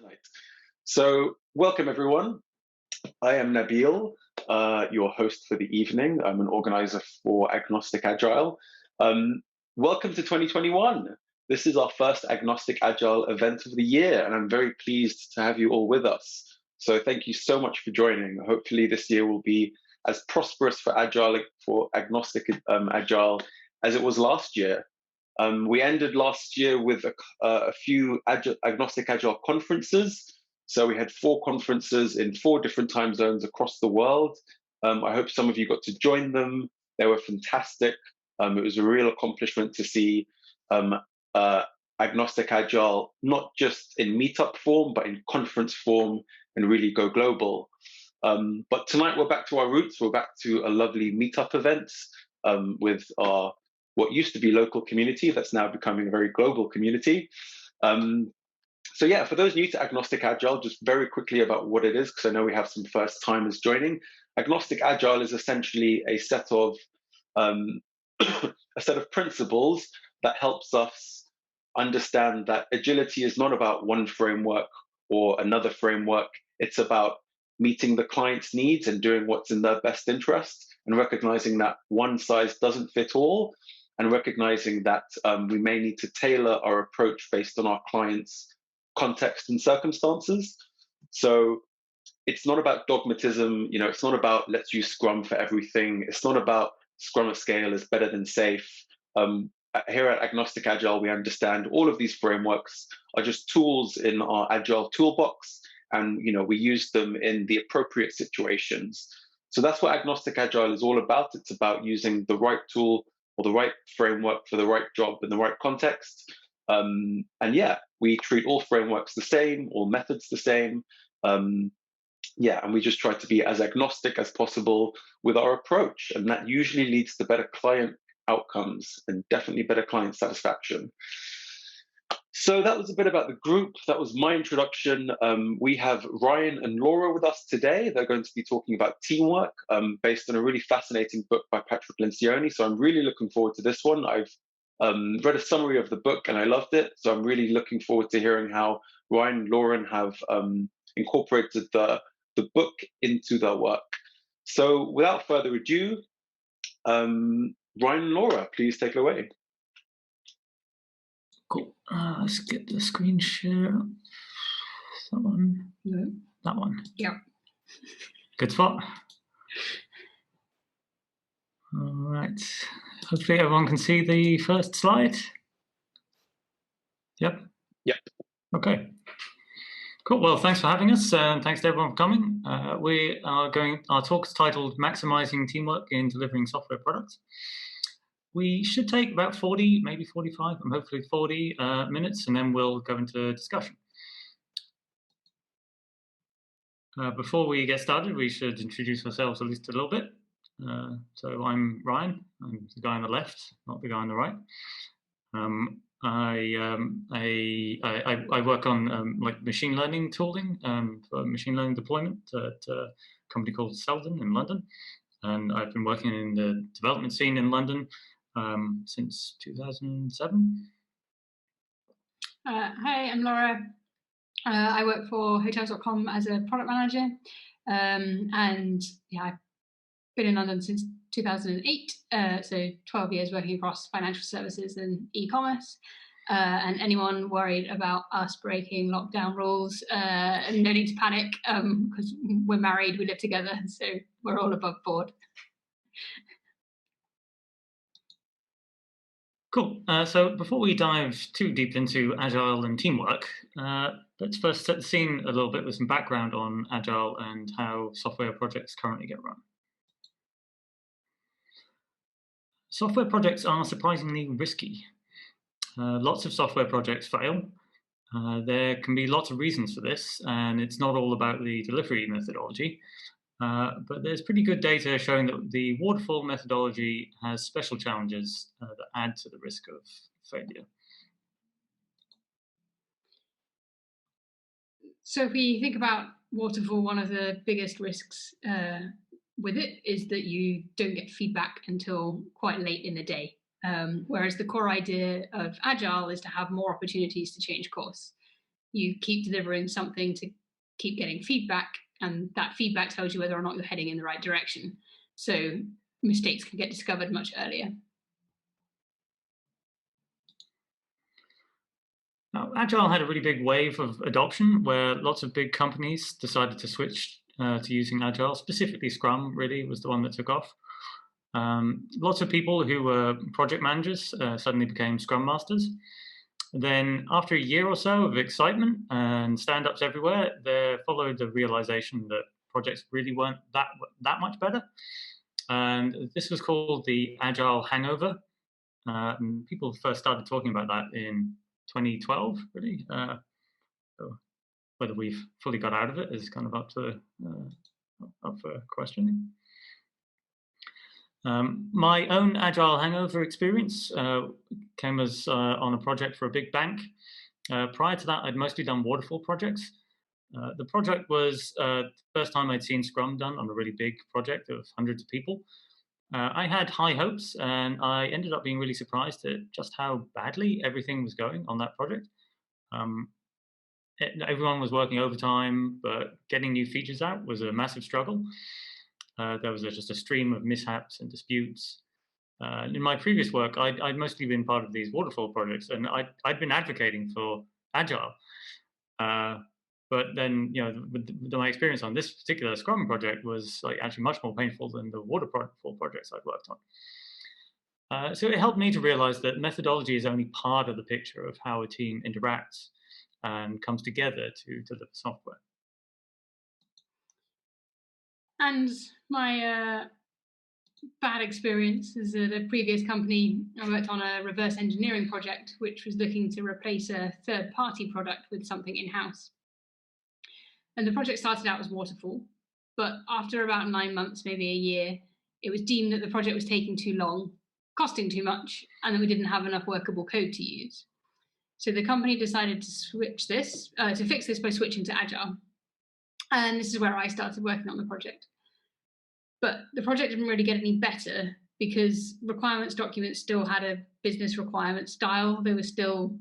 tonight. So, welcome everyone. I am Nabil, your host for the evening. I'm an organizer for Agnostic Agile. Welcome to 2021. This is our first Agnostic Agile event of the year, and I'm very pleased to have you all with us. So, thank you so much for joining. Hopefully, this year will be as prosperous for Agnostic Agile as it was last year. We ended last year with a few Agnostic Agile conferences. So we had 4 conferences in 4 different time zones across the world. I hope some of you got to join them. They were fantastic. It was a real accomplishment to see Agnostic Agile, not just in meetup form, but in conference form and really go global. But tonight we're back to our roots. We're back to a lovely meetup event with our what used to be local community that's now becoming a very global community. So yeah, for those new to Agnostic Agile, just very quickly about what it is, because I know we have some first timers joining. Agnostic Agile is essentially a set of principles that helps us understand that agility is not about one framework or another framework. It's about meeting the client's needs and doing what's in their best interest, and recognizing that one size doesn't fit all, and recognizing that we may need to tailor our approach based on our client's context and circumstances. So it's not about dogmatism, it's not about let's use Scrum for everything. It's not about Scrum at scale is better than safe. Here at Agnostic Agile, we understand all of these frameworks are just tools in our Agile toolbox, and we use them in the appropriate situations. So that's what Agnostic Agile is all about. It's about using the right tool or the right framework for the right job in the right context. And yeah, we treat all frameworks the same, all methods the same. And we just try to be as agnostic as possible with our approach. And that usually leads to better client outcomes and definitely better client satisfaction. So that was a bit about the group. That was my introduction. We have Ryan and Laura with us today. They're going to be talking about teamwork based on a really fascinating book by Patrick Lencioni. So I'm really looking forward to this one. I've read a summary of the book and I loved it. So I'm really looking forward to hearing how Ryan and Lauren have incorporated the book into their work. So without further ado, Ryan and Laura, please take it away. Cool. Let's get the screen share. That one. No. That one. Yeah. Good spot. All right. Hopefully everyone can see the first slide. Yep. Yep. Okay. Cool. Well, thanks for having us, and thanks to everyone for coming. Our talk's titled Maximising Teamwork in Delivering Software Products. We should take about 40, maybe 45, and hopefully 40 minutes, and then we'll go into discussion. Before we get started, we should introduce ourselves at least a little bit. So I'm Ryan. I'm the guy on the left, not the guy on the right. I work on like machine learning tooling for machine learning deployment at a company called Selden in London, and I've been working in the development scene in London since 2007. Hi, I'm Laura. I work for hotels.com as a product manager, and yeah, I've been in London since 2008, so 12 years working across financial services and e-commerce. And anyone worried about us breaking lockdown rules, no need to panic, because we're married, we live together, so we're all above board. Cool. So before we dive too deep into Agile and teamwork, let's first set the scene a little bit with some background on Agile and how software projects currently get run. Software projects are surprisingly risky. Lots of software projects fail. There can be lots of reasons for this, and it's not all about the delivery methodology. But there's pretty good data showing that the waterfall methodology has special challenges that add to the risk of failure. So if we think about waterfall, one of the biggest risks with it is that you don't get feedback until quite late in the day. Whereas the core idea of Agile is to have more opportunities to change course. You keep delivering something to keep getting feedback, and that feedback tells you whether or not you're heading in the right direction. So mistakes can get discovered much earlier. Now, Agile had a really big wave of adoption where lots of big companies decided to switch to using Agile. Specifically, Scrum really was the one that took off. Lots of people who were project managers suddenly became Scrum Masters. Then, after a year or so of excitement and stand-ups everywhere, there followed the realization that projects really weren't that much better. And this was called the Agile Hangover. And people first started talking about that in 2012, really. So whether we've fully got out of it is kind of up for questioning. My own Agile Hangover experience came as on a project for a big bank. Prior to that, I'd mostly done waterfall projects. The project was the first time I'd seen Scrum done on a really big project of hundreds of people. I had high hopes, and I ended up being really surprised at just how badly everything was going on that project. Everyone was working overtime, but getting new features out was a massive struggle. There was just a stream of mishaps and disputes. In my previous work, I'd mostly been part of these waterfall projects, and I'd been advocating for Agile. But then, my experience on this particular Scrum project was actually much more painful than the waterfall projects I'd worked on. So it helped me to realize that methodology is only part of the picture of how a team interacts and comes together to deliver software. And my bad experience is at a previous company. I worked on a reverse engineering project, which was looking to replace a third-party product with something in-house. And the project started out as waterfall, but after about 9 months, maybe a year, it was deemed that the project was taking too long, costing too much, and that we didn't have enough workable code to use. So the company decided to fix this by switching to Agile. And this is where I started working on the project. But the project didn't really get any better because requirements documents still had a business requirement style. They were still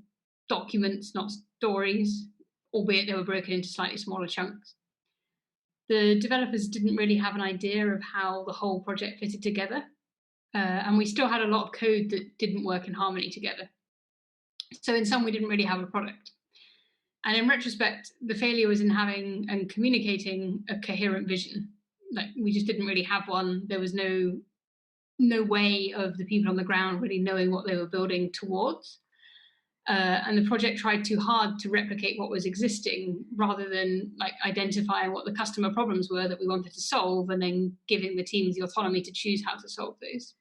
documents, not stories, albeit they were broken into slightly smaller chunks. The developers didn't really have an idea of how the whole project fitted together. And we still had a lot of code that didn't work in harmony together. So in sum, we didn't really have a product. And in retrospect, the failure was in having and communicating a coherent vision. We just didn't really have one. There was no way of the people on the ground really knowing what they were building towards. And the project tried too hard to replicate what was existing rather than identifying what the customer problems were that we wanted to solve and then giving the teams the autonomy to choose how to solve those.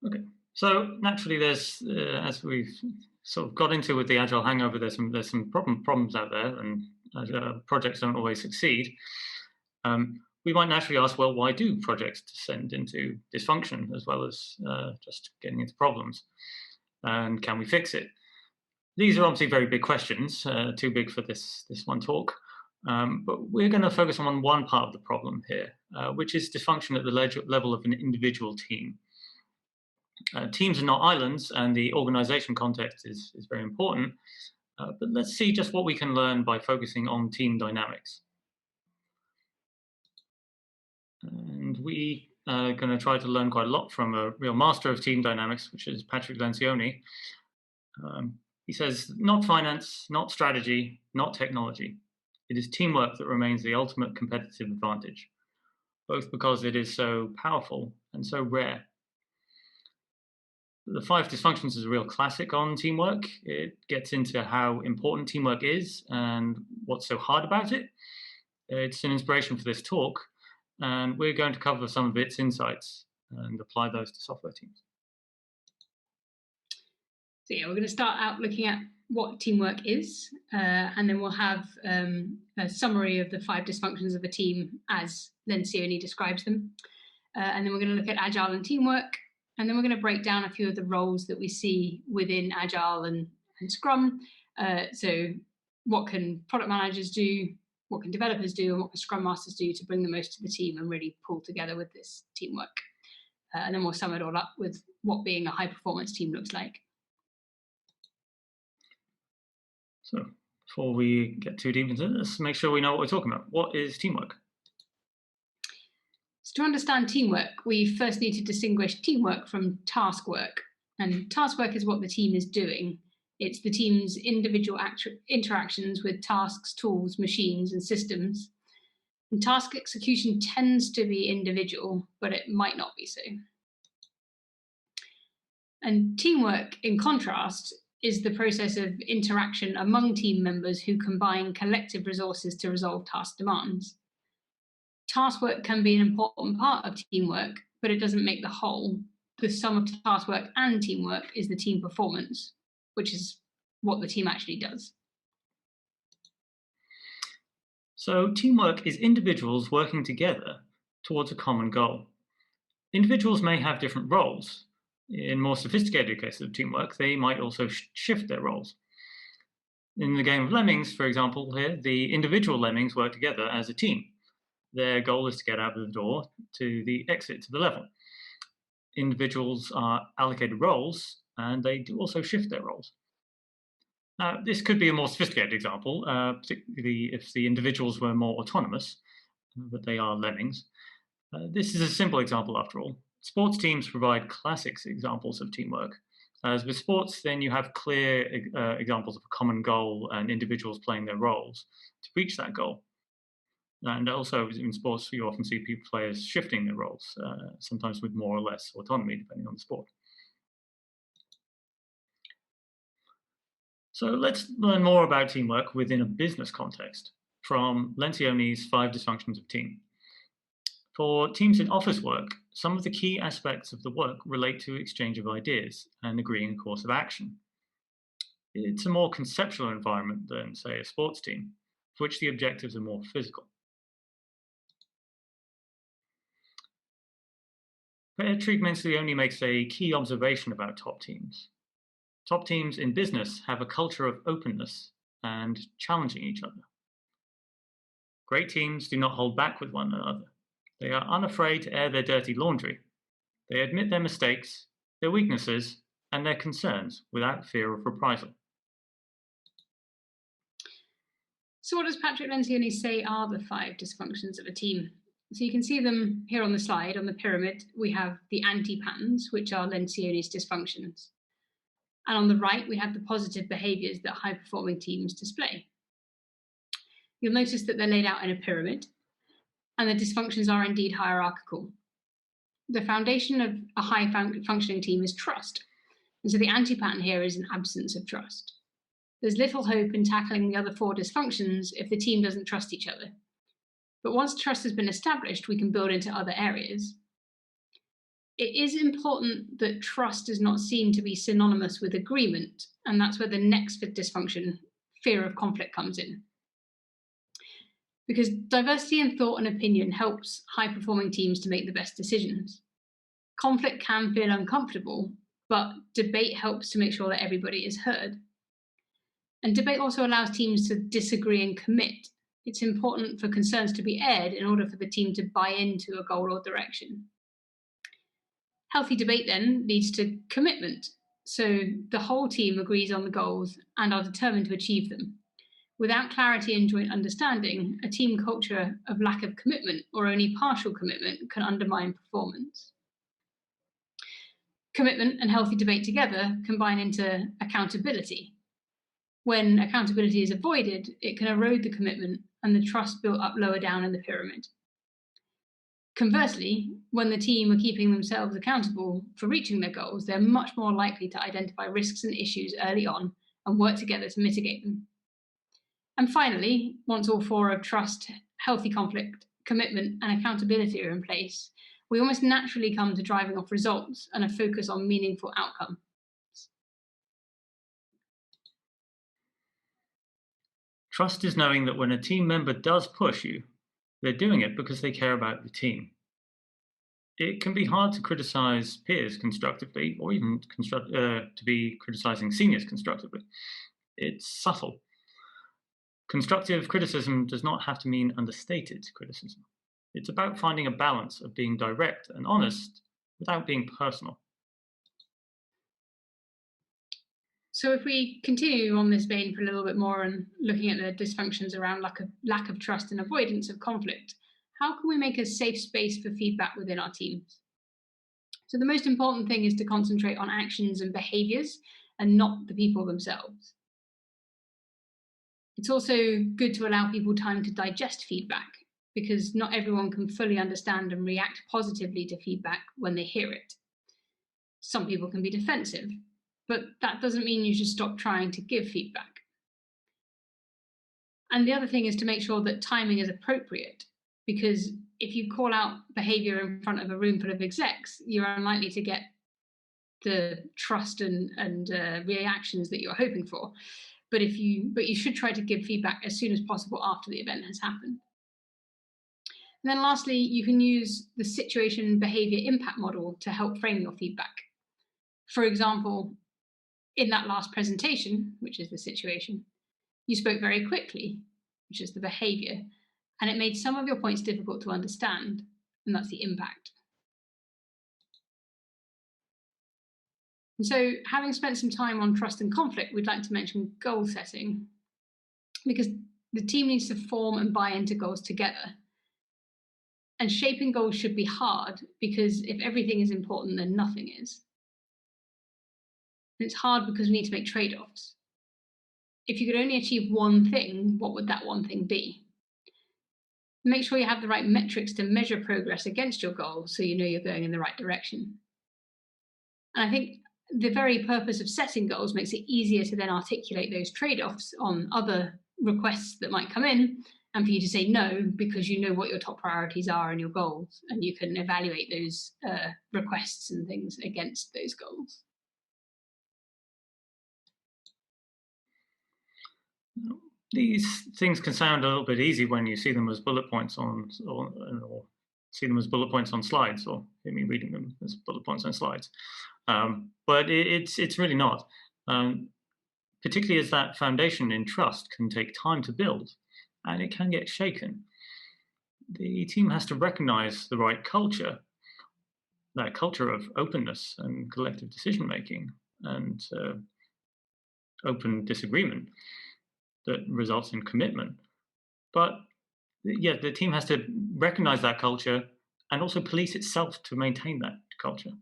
Okay, so naturally there's, as we've sort of got into with the Agile Hangover, there's some problems out there, and projects don't always succeed. We might naturally ask, well, why do projects descend into dysfunction as well as just getting into problems? And can we fix it? These are obviously very big questions, too big for this one talk. But we're going to focus on one part of the problem here, which is dysfunction at the level of an individual team. Teams are not islands, and the organization context is very important. But let's see just what we can learn by focusing on team dynamics. And we are going to try to learn quite a lot from a real master of team dynamics, which is Patrick Lencioni. He says, not finance, not strategy, not technology. It is teamwork that remains the ultimate competitive advantage, both because it is so powerful and so rare. The Five Dysfunctions is a real classic on teamwork. It gets into how important teamwork is and what's so hard about it. It's an inspiration for this talk, and we're going to cover some of its insights and apply those to software teams. So we're going to start out looking at what teamwork is, and then we'll have a summary of the 5 dysfunctions of a team as Lencioni describes them. And then we're going to look at Agile and teamwork, and then we're going to break down a few of the roles that we see within Agile and Scrum. So what can product managers do, what can developers do, and what can Scrum Masters do to bring the most to the team and really pull together with this teamwork. And then we'll sum it all up with what being a high-performance team looks like. So before we get too deep into this, make sure we know what we're talking about. What is teamwork? So to understand teamwork, we first need to distinguish teamwork from task work. And task work is what the team is doing. It's the team's individual interactions with tasks, tools, machines, and systems. And task execution tends to be individual, but it might not be so. And teamwork, in contrast, is the process of interaction among team members who combine collective resources to resolve task demands. Task work can be an important part of teamwork, but it doesn't make the whole. The sum of task work and teamwork is the team performance, which is what the team actually does. So teamwork is individuals working together towards a common goal. Individuals may have different roles. In more sophisticated cases of teamwork, they might also shift their roles. In the game of lemmings, for example, here, the individual lemmings work together as a team. Their goal is to get out of the door to the exit to the level. Individuals are allocated roles, and they do also shift their roles. Now, this could be a more sophisticated example, particularly if the individuals were more autonomous, but they are lemmings. This is a simple example after all. Sports teams provide classic examples of teamwork. As with sports, then you have clear examples of a common goal and individuals playing their roles to reach that goal. And also in sports, you often see players shifting their roles, sometimes with more or less autonomy, depending on the sport. So let's learn more about teamwork within a business context from Lencioni's 5 Dysfunctions of Team. For teams in office work, some of the key aspects of the work relate to exchange of ideas and agreeing a course of action. It's a more conceptual environment than, say, a sports team, for which the objectives are more physical. Patrick Lencioni makes a key observation about top teams. Top teams in business have a culture of openness and challenging each other. Great teams do not hold back with one another. They are unafraid to air their dirty laundry. They admit their mistakes, their weaknesses, and their concerns without fear of reprisal. So what does Patrick Lencioni say are the 5 dysfunctions of a team? So you can see them here on the slide. On the pyramid, we have the anti-patterns, which are Lencioni's dysfunctions. And on the right, we have the positive behaviors that high-performing teams display. You'll notice that they're laid out in a pyramid, and the dysfunctions are indeed hierarchical. The foundation of a high-functioning team is trust. And so the anti-pattern here is an absence of trust. There's little hope in tackling the other 4 dysfunctions if the team doesn't trust each other. But once trust has been established, we can build into other areas. It is important that trust is not seen to be synonymous with agreement, and that's where the next dysfunction, fear of conflict, comes in. Because diversity in thought and opinion helps high-performing teams to make the best decisions. Conflict can feel uncomfortable, but debate helps to make sure that everybody is heard. And debate also allows teams to disagree and commit. It's important for concerns to be aired in order for the team to buy into a goal or direction. Healthy debate then leads to commitment. So the whole team agrees on the goals and are determined to achieve them. Without clarity and joint understanding, a team culture of lack of commitment or only partial commitment can undermine performance. Commitment and healthy debate together combine into accountability. When accountability is avoided, it can erode the commitment and the trust built up lower down in the pyramid. Conversely, when the team are keeping themselves accountable for reaching their goals, they're much more likely to identify risks and issues early on and work together to mitigate them. And finally, once all 4 of trust, healthy conflict, commitment, and accountability are in place, we almost naturally come to driving off results and a focus on meaningful outcome. Trust is knowing that when a team member does push you, they're doing it because they care about the team. It can be hard to criticize peers constructively, or even to be criticizing seniors constructively. It's subtle. Constructive criticism does not have to mean understated criticism. It's about finding a balance of being direct and honest without being personal. So if we continue on this vein for a little bit more and looking at the dysfunctions around lack of trust and avoidance of conflict, how can we make a safe space for feedback within our teams? So the most important thing is to concentrate on actions and behaviors and not the people themselves. It's also good to allow people time to digest feedback because not everyone can fully understand and react positively to feedback when they hear it. Some people can be defensive, but that doesn't mean you should stop trying to give feedback. And the other thing is to make sure that timing is appropriate, because if you call out behavior in front of a room full of execs, you're unlikely to get the trust and reactions that you're hoping for. But you should try to give feedback as soon as possible after the event has happened. And then lastly, you can use the situation behavior impact model to help frame your feedback. For example, in that last presentation, which is the situation, you spoke very quickly, which is the behavior, and it made some of your points difficult to understand, and that's the impact. And so, having spent some time on trust and conflict, we'd like to mention goal setting, because the team needs to form and buy into goals together. And shaping goals should be hard, because if everything is important, then nothing is. And it's hard because we need to make trade-offs. If you could only achieve one thing, what would that one thing be? Make sure you have the right metrics to measure progress against your goal so you know you're going in the right direction. And I think the very purpose of setting goals makes it easier to then articulate those trade-offs on other requests that might come in, and for you to say no because you know what your top priorities are and your goals, and you can evaluate those requests and things against those goals. These things can sound a little bit easy when you see them as bullet points or see them as bullet points on slides, or hear me reading them as bullet points on slides. But it's really not. Particularly as that foundation in trust can take time to build, and it can get shaken. The team has to recognize the right culture, that culture of openness and collective decision-making and open disagreement that results in commitment. But yeah, the team has to recognize that culture and also police itself to maintain that culture.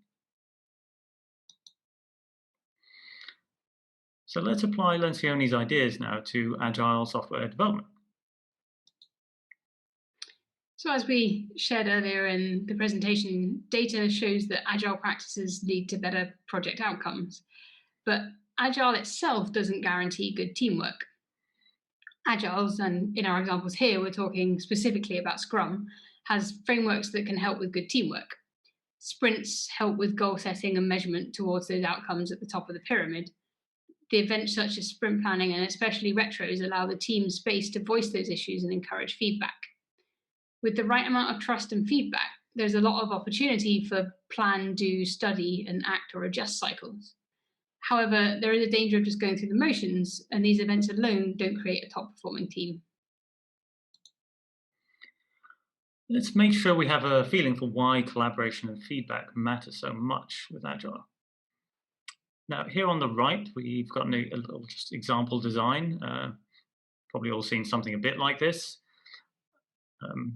So let's apply Lencioni's ideas now to agile software development. So as we shared earlier in the presentation, data shows that agile practices lead to better project outcomes, but agile itself doesn't guarantee good teamwork. Agiles, and in our examples here, we're talking specifically about Scrum, has frameworks that can help with good teamwork. Sprints help with goal setting and measurement towards those outcomes at the top of the pyramid. The events such as sprint planning and especially retros allow the team space to voice those issues and encourage feedback. With the right amount of trust and feedback, there's a lot of opportunity for plan, do, study, and act or adjust cycles. However, there is a danger of just going through the motions, and these events alone don't create a top-performing team. Let's make sure we have a feeling for why collaboration and feedback matter so much with Agile. Now, here on the right, we've got a little just example design. Probably all seen something a bit like this.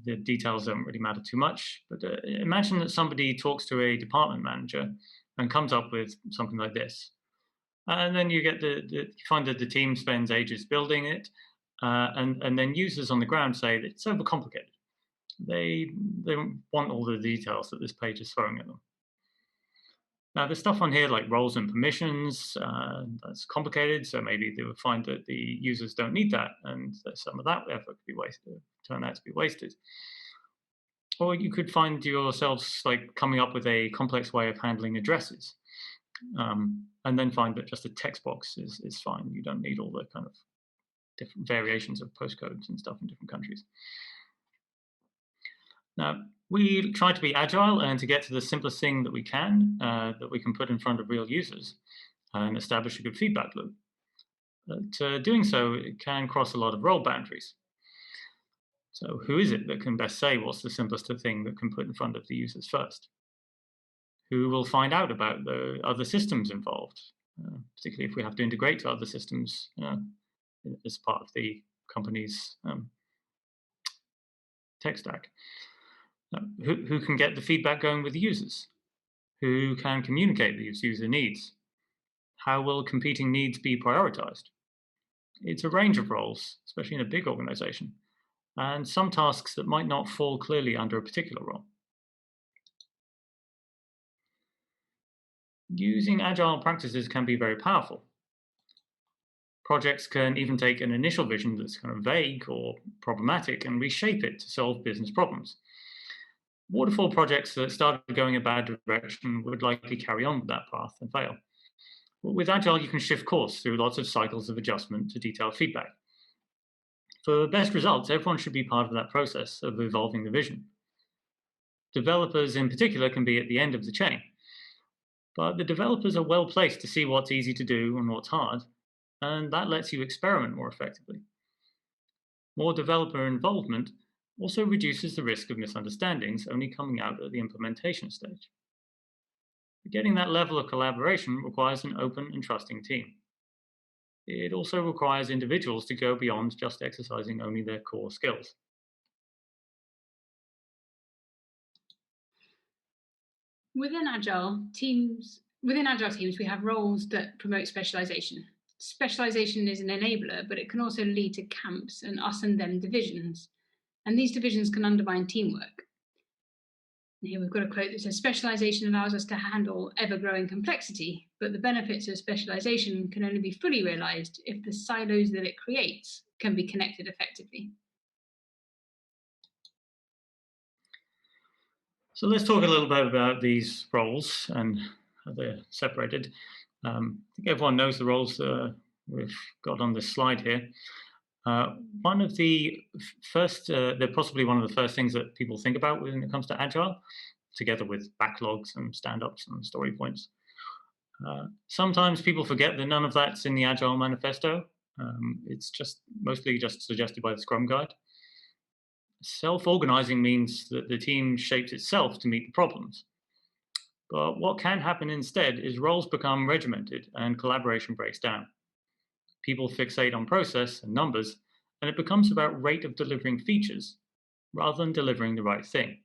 The details don't really matter too much, but imagine that somebody talks to a department manager and comes up with something like this. And then you get you find that the team spends ages building it, and then users on the ground say that it's overcomplicated. They want all the details that this page is throwing at them. Now, the stuff on here like roles and permissions, that's complicated, so maybe they would find that the users don't need that, and that some of that effort could be wasted, turn out to be wasted. Or you could find yourselves like coming up with a complex way of handling addresses, and then find that just a text box is fine. You don't need all the kind of different variations of postcodes and stuff in different countries. Now, we try to be agile and to get to the simplest thing that we can put in front of real users and establish a good feedback loop. But doing so, it can cross a lot of role boundaries. So who is it that can best say what's the simplest thing that can put in front of the users first? Who will find out about the other systems involved? particularly if we have to integrate to other systems as part of the company's tech stack. Who can get the feedback going with the users? Who can communicate these user needs? How will competing needs be prioritized? It's a range of roles, especially in a big organization, and some tasks that might not fall clearly under a particular role. Using agile practices can be very powerful. Projects can even take an initial vision that's kind of vague or problematic and reshape it to solve business problems. Waterfall projects that started going a bad direction would likely carry on with that path and fail. With Agile, you can shift course through lots of cycles of adjustment to detailed feedback. For best results, everyone should be part of that process of evolving the vision. Developers in particular can be at the end of the chain, but the developers are well placed to see what's easy to do and what's hard, and that lets you experiment more effectively. More developer involvement also reduces the risk of misunderstandings only coming out at the implementation stage. Getting that level of collaboration requires an open and trusting team. It also requires individuals to go beyond just exercising only their core skills. Within agile teams, we have roles that promote specialization. Specialization is an enabler, but it can also lead to camps and us and them divisions. And these divisions can undermine teamwork. And here we've got a quote that says, specialization allows us to handle ever-growing complexity, but the benefits of specialization can only be fully realized if the silos that it creates can be connected effectively. So let's talk a little bit about these roles and how they're separated. I think everyone knows the roles we've got on this slide here. One of the first, they're possibly one of the first things that people think about when it comes to Agile, together with backlogs and stand-ups and story points. Sometimes people forget that none of that's in the Agile manifesto. It's mostly just suggested by the Scrum Guide. Self-organizing means that the team shapes itself to meet the problems. But what can happen instead is roles become regimented and collaboration breaks down. People fixate on process and numbers, and it becomes about rate of delivering features rather than delivering the right thing.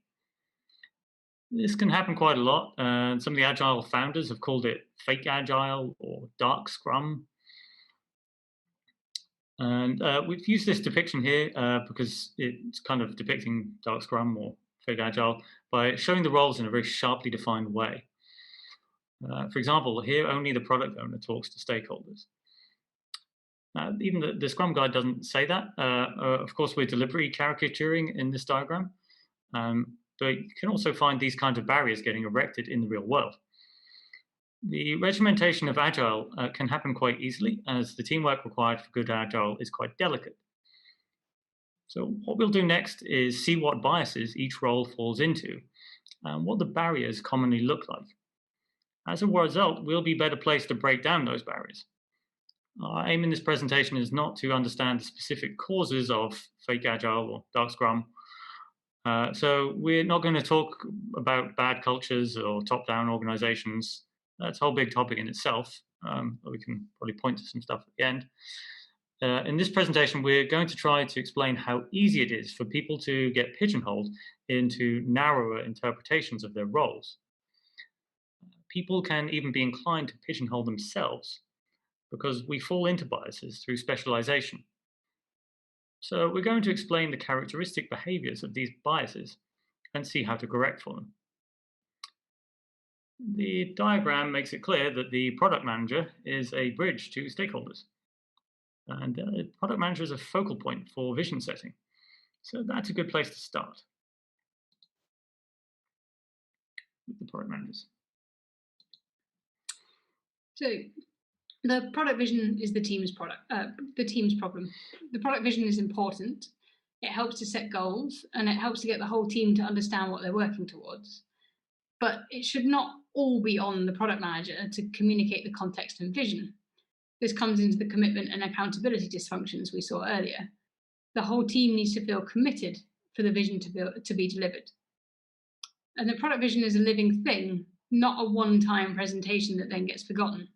This can happen quite a lot, and some of the Agile founders have called it fake Agile or dark Scrum. And we've used this depiction here because it's kind of depicting dark Scrum or fake Agile by showing the roles in a very sharply defined way. For example, here only the product owner talks to stakeholders. Even the Scrum Guide doesn't say that. Of course, we're deliberately caricaturing in this diagram, but you can also find these kinds of barriers getting erected in the real world. The regimentation of Agile can happen quite easily, as the teamwork required for good Agile is quite delicate. So what we'll do next is see what biases each role falls into and what the barriers commonly look like. As a result, we'll be better placed to break down those barriers. Our aim in this presentation is not to understand the specific causes of fake Agile or dark Scrum. So we're not going to talk about bad cultures or top-down organizations. That's a whole big topic in itself. We can probably point to some stuff at the end. In this presentation, we're going to try to explain how easy it is for people to get pigeonholed into narrower interpretations of their roles. People can even be inclined to pigeonhole themselves because we fall into biases through specialization. So we're going to explain the characteristic behaviors of these biases and see how to correct for them. The diagram makes it clear that the product manager is a bridge to stakeholders. And the product manager is a focal point for vision setting. So that's a good place to start with the product managers. So the product vision is the team's problem. The product vision is important. It helps to set goals and it helps to get the whole team to understand what they're working towards. But it should not all be on the product manager to communicate the context and vision. This comes into the commitment and accountability dysfunctions we saw earlier. The whole team needs to feel committed for the vision to be delivered. And the product vision is a living thing, not a one-time presentation that then gets forgotten.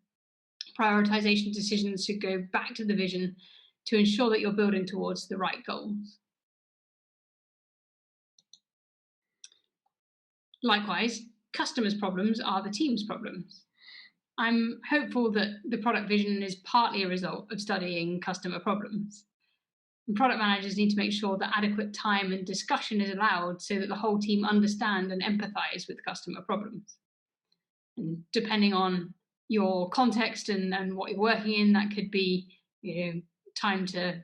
Prioritization decisions should go back to the vision to ensure that you're building towards the right goals. Likewise, customers' problems are the team's problems. I'm hopeful that the product vision is partly a result of studying customer problems. And product managers need to make sure that adequate time and discussion is allowed so that the whole team understand and empathize with customer problems. And depending on your context and what you're working in, that could be, time to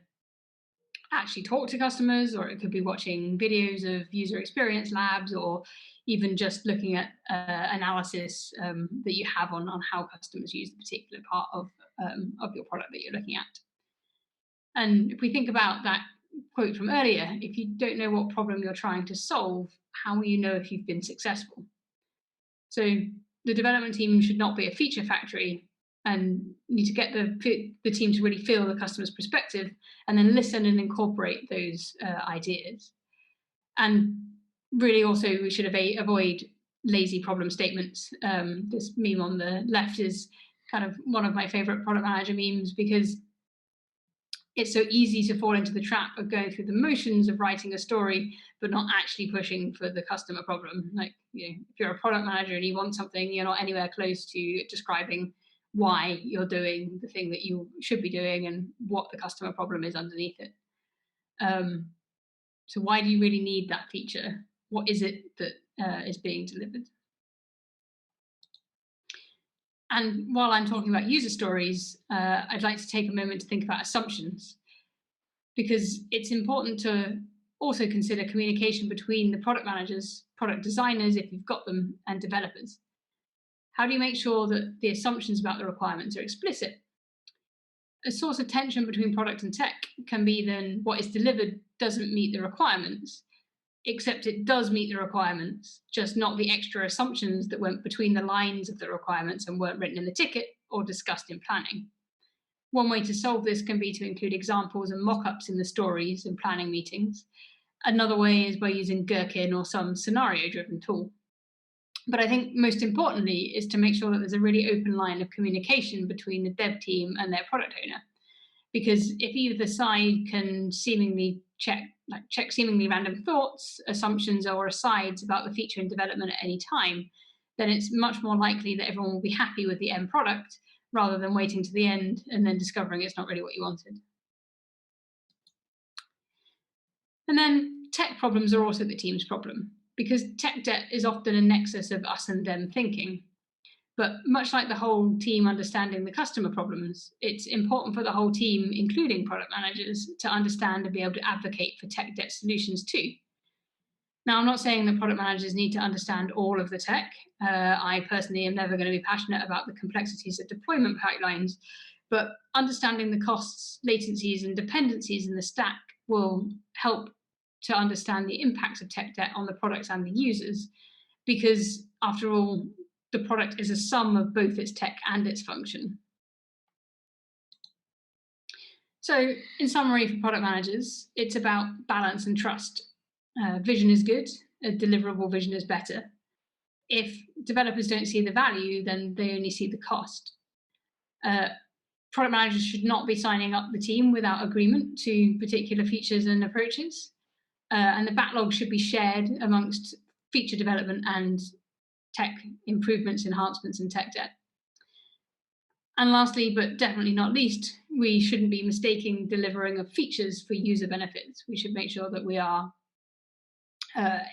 actually talk to customers, or it could be watching videos of user experience labs, or even just looking at analysis that you have on how customers use the particular part of your product that you're looking at. And if we think about that quote from earlier, if you don't know what problem you're trying to solve, how will you know if you've been successful? So the development team should not be a feature factory, and need to get the team to really feel the customer's perspective and then listen and incorporate those ideas. And really also we should avoid lazy problem statements. This meme on the left is kind of one of my favorite product manager memes, because it's so easy to fall into the trap of going through the motions of writing a story, but not actually pushing for the customer problem. Like, if you're a product manager and you want something, you're not anywhere close to describing why you're doing the thing that you should be doing and what the customer problem is underneath it. So why do you really need that feature? What is it that is being delivered? And while I'm talking about user stories, I'd like to take a moment to think about assumptions, because it's important to also consider communication between the product managers, product designers, if you've got them, and developers. How do you make sure that the assumptions about the requirements are explicit? A source of tension between product and tech can be then what is delivered doesn't meet the requirements, except it does meet the requirements, just not the extra assumptions that went between the lines of the requirements and weren't written in the ticket or discussed in planning. One way to solve this can be to include examples and mock-ups in the stories and planning meetings. Another way is by using Gherkin or some scenario-driven tool. But I think most importantly is to make sure that there's a really open line of communication between the dev team and their product owner. Because if either side can seemingly check seemingly random thoughts, assumptions, or asides about the feature and development at any time, then it's much more likely that everyone will be happy with the end product rather than waiting to the end and then discovering it's not really what you wanted. And then tech problems are also the team's problem, because tech debt is often a nexus of us and them thinking. But much like the whole team understanding the customer problems, it's important for the whole team, including product managers, to understand and be able to advocate for tech debt solutions too. Now, I'm not saying that product managers need to understand all of the tech. I personally am never going to be passionate about the complexities of deployment pipelines, but understanding the costs, latencies, and dependencies in the stack will help to understand the impacts of tech debt on the products and the users, because after all, the product is a sum of both its tech and its function. So in summary, for product managers, it's about balance and trust. Vision is good, a deliverable vision is better. If developers don't see the value, then they only see the cost. Product managers should not be signing up the team without agreement to particular features and approaches. And the backlog should be shared amongst feature development and tech improvements, enhancements, and tech debt. And lastly, but definitely not least, we shouldn't be mistaking delivering of features for user benefits. We should make sure that we are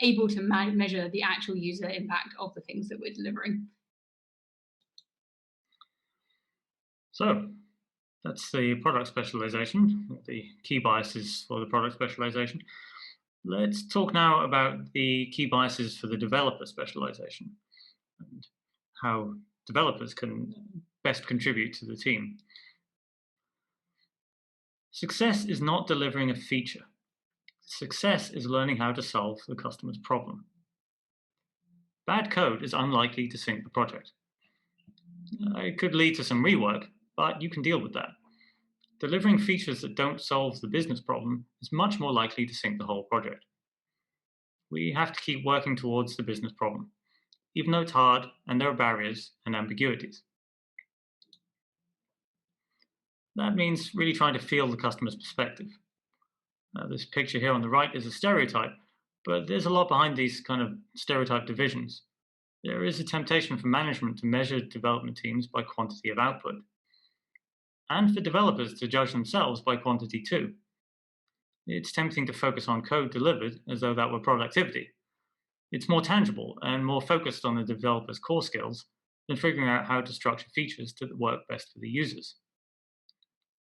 able to measure the actual user impact of the things that we're delivering. So that's the product specialization, the key biases for the product specialization. Let's talk now about the key biases for the developer specialization and how developers can best contribute to the team. Success is not delivering a feature. Success is learning how to solve the customer's problem. Bad code is unlikely to sink the project. It could lead to some rework, but you can deal with that. Delivering features that don't solve the business problem is much more likely to sink the whole project. We have to keep working towards the business problem, even though it's hard and there are barriers and ambiguities. That means really trying to feel the customer's perspective. This picture here on the right is a stereotype, but there's a lot behind these kind of stereotype divisions. There is a temptation for management to measure development teams by quantity of output, and for developers to judge themselves by quantity too. It's tempting to focus on code delivered as though that were productivity. It's more tangible and more focused on the developer's core skills than figuring out how to structure features to work best for the users.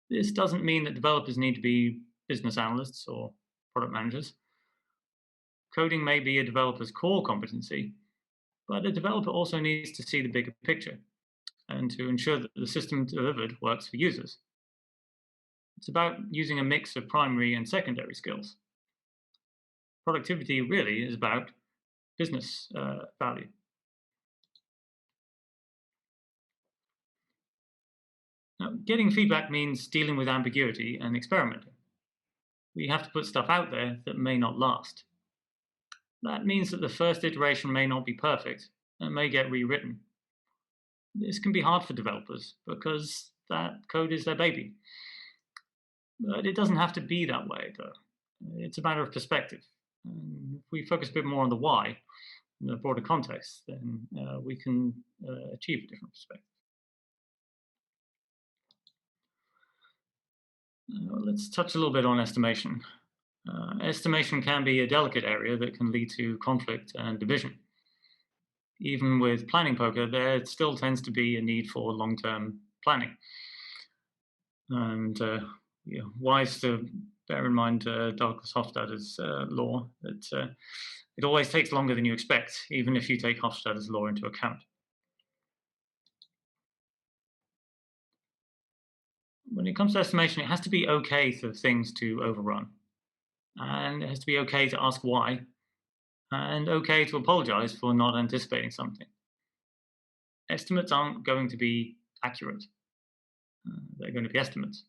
This doesn't mean that developers need to be business analysts or product managers. Coding may be a developer's core competency, but a developer also needs to see the bigger picture and to ensure that the system delivered works for users. It's about using a mix of primary and secondary skills. Productivity really is about business value. Now, getting feedback means dealing with ambiguity and experimenting. We have to put stuff out there that may not last. That means that the first iteration may not be perfect and may get rewritten. This can be hard for developers because that code is their baby. But it doesn't have to be that way, though. It's a matter of perspective. And if we focus a bit more on the why, in the broader context, then we can achieve a different perspective. Let's touch a little bit on estimation. Estimation can be a delicate area that can lead to conflict and division. Even with planning poker, there still tends to be a need for long-term planning. And wise to bear in mind Douglas Hofstadter's law that it always takes longer than you expect, even if you take Hofstadter's law into account. When it comes to estimation, it has to be okay for things to overrun. And it has to be okay to ask why, and okay to apologize for not anticipating something. Estimates aren't going to be accurate. They're going to be estimates.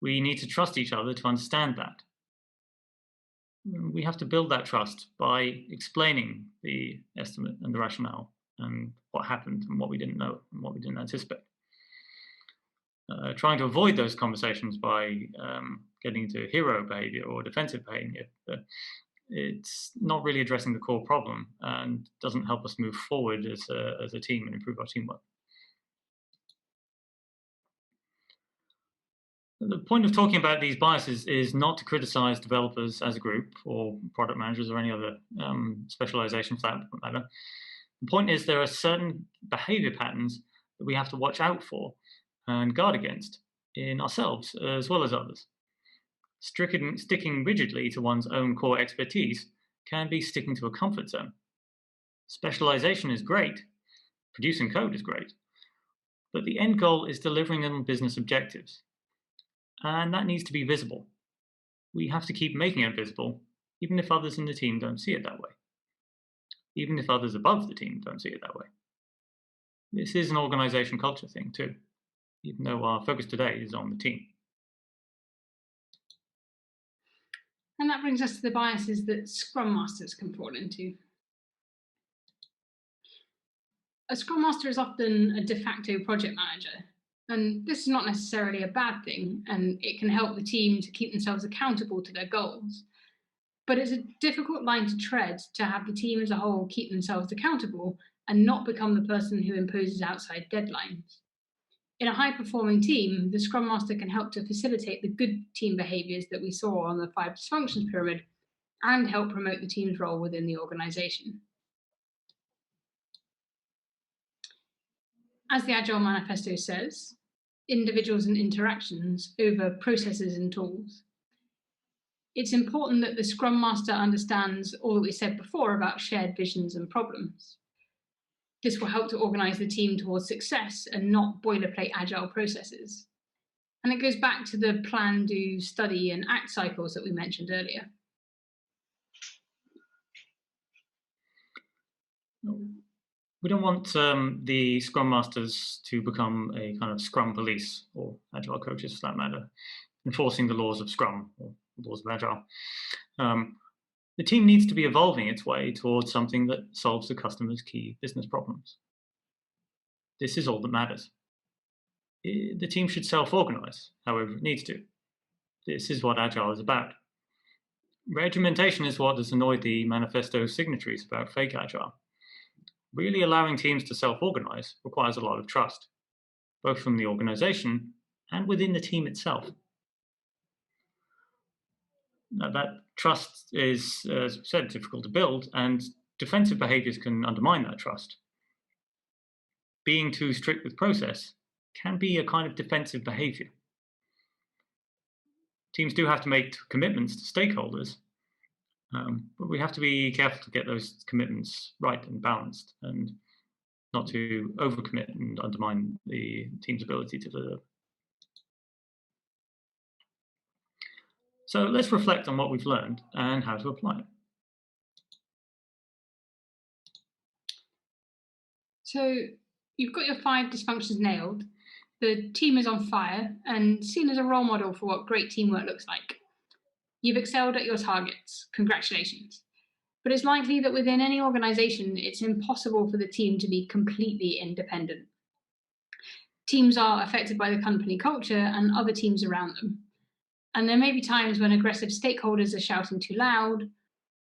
We need to trust each other to understand that. We have to build that trust by explaining the estimate and the rationale and what happened and what we didn't know and what we didn't anticipate. Trying to avoid those conversations by getting into hero behavior or defensive behavior, it's not really addressing the core problem and doesn't help us move forward as a team and improve our teamwork. The point of talking about these biases is not to criticize developers as a group or product managers or any other specialization for that matter. The point is there are certain behavior patterns that we have to watch out for and guard against in ourselves as well as others. Sticking rigidly to one's own core expertise can be sticking to a comfort zone. Specialization is great, producing code is great, but the end goal is delivering on business objectives. And that needs to be visible. We have to keep making it visible, even if others in the team don't see it that way. Even if others above the team don't see it that way. This is an organization culture thing too, even though our focus today is on the team. And that brings us to the biases that Scrum Masters can fall into. A Scrum Master is often a de facto project manager, and this is not necessarily a bad thing, and it can help the team to keep themselves accountable to their goals. But it's a difficult line to tread to have the team as a whole keep themselves accountable and not become the person who imposes outside deadlines. In a high-performing team, the Scrum Master can help to facilitate the good team behaviors that we saw on the Five Dysfunctions pyramid and help promote the team's role within the organization. As the Agile Manifesto says, individuals and interactions over processes and tools. It's important that the Scrum Master understands all that we said before about shared visions and problems. This will help to organize the team towards success and not boilerplate agile processes. And it goes back to the plan, do, study, and act cycles that we mentioned earlier. We don't want the Scrum Masters to become a kind of Scrum police or Agile coaches for that matter, enforcing the laws of Scrum or laws of Agile. The team needs to be evolving its way towards something that solves the customer's key business problems. This is all that matters. The team should self-organize, however it needs to. This is what Agile is about. Regimentation is what has annoyed the manifesto signatories about fake Agile. Really allowing teams to self-organize requires a lot of trust, both from the organization and within the team itself. Now, that trust is, as I said, difficult to build, and defensive behaviors can undermine that trust. Being too strict with process can be a kind of defensive behavior. Teams do have to make commitments to stakeholders, but we have to be careful to get those commitments right and balanced, and not to overcommit and undermine the team's ability to deliver. So let's reflect on what we've learned and how to apply it. So you've got your 5 dysfunctions nailed. The team is on fire and seen as a role model for what great teamwork looks like. You've excelled at your targets. Congratulations. But it's likely that within any organization, it's impossible for the team to be completely independent. Teams are affected by the company culture and other teams around them. And there may be times when aggressive stakeholders are shouting too loud,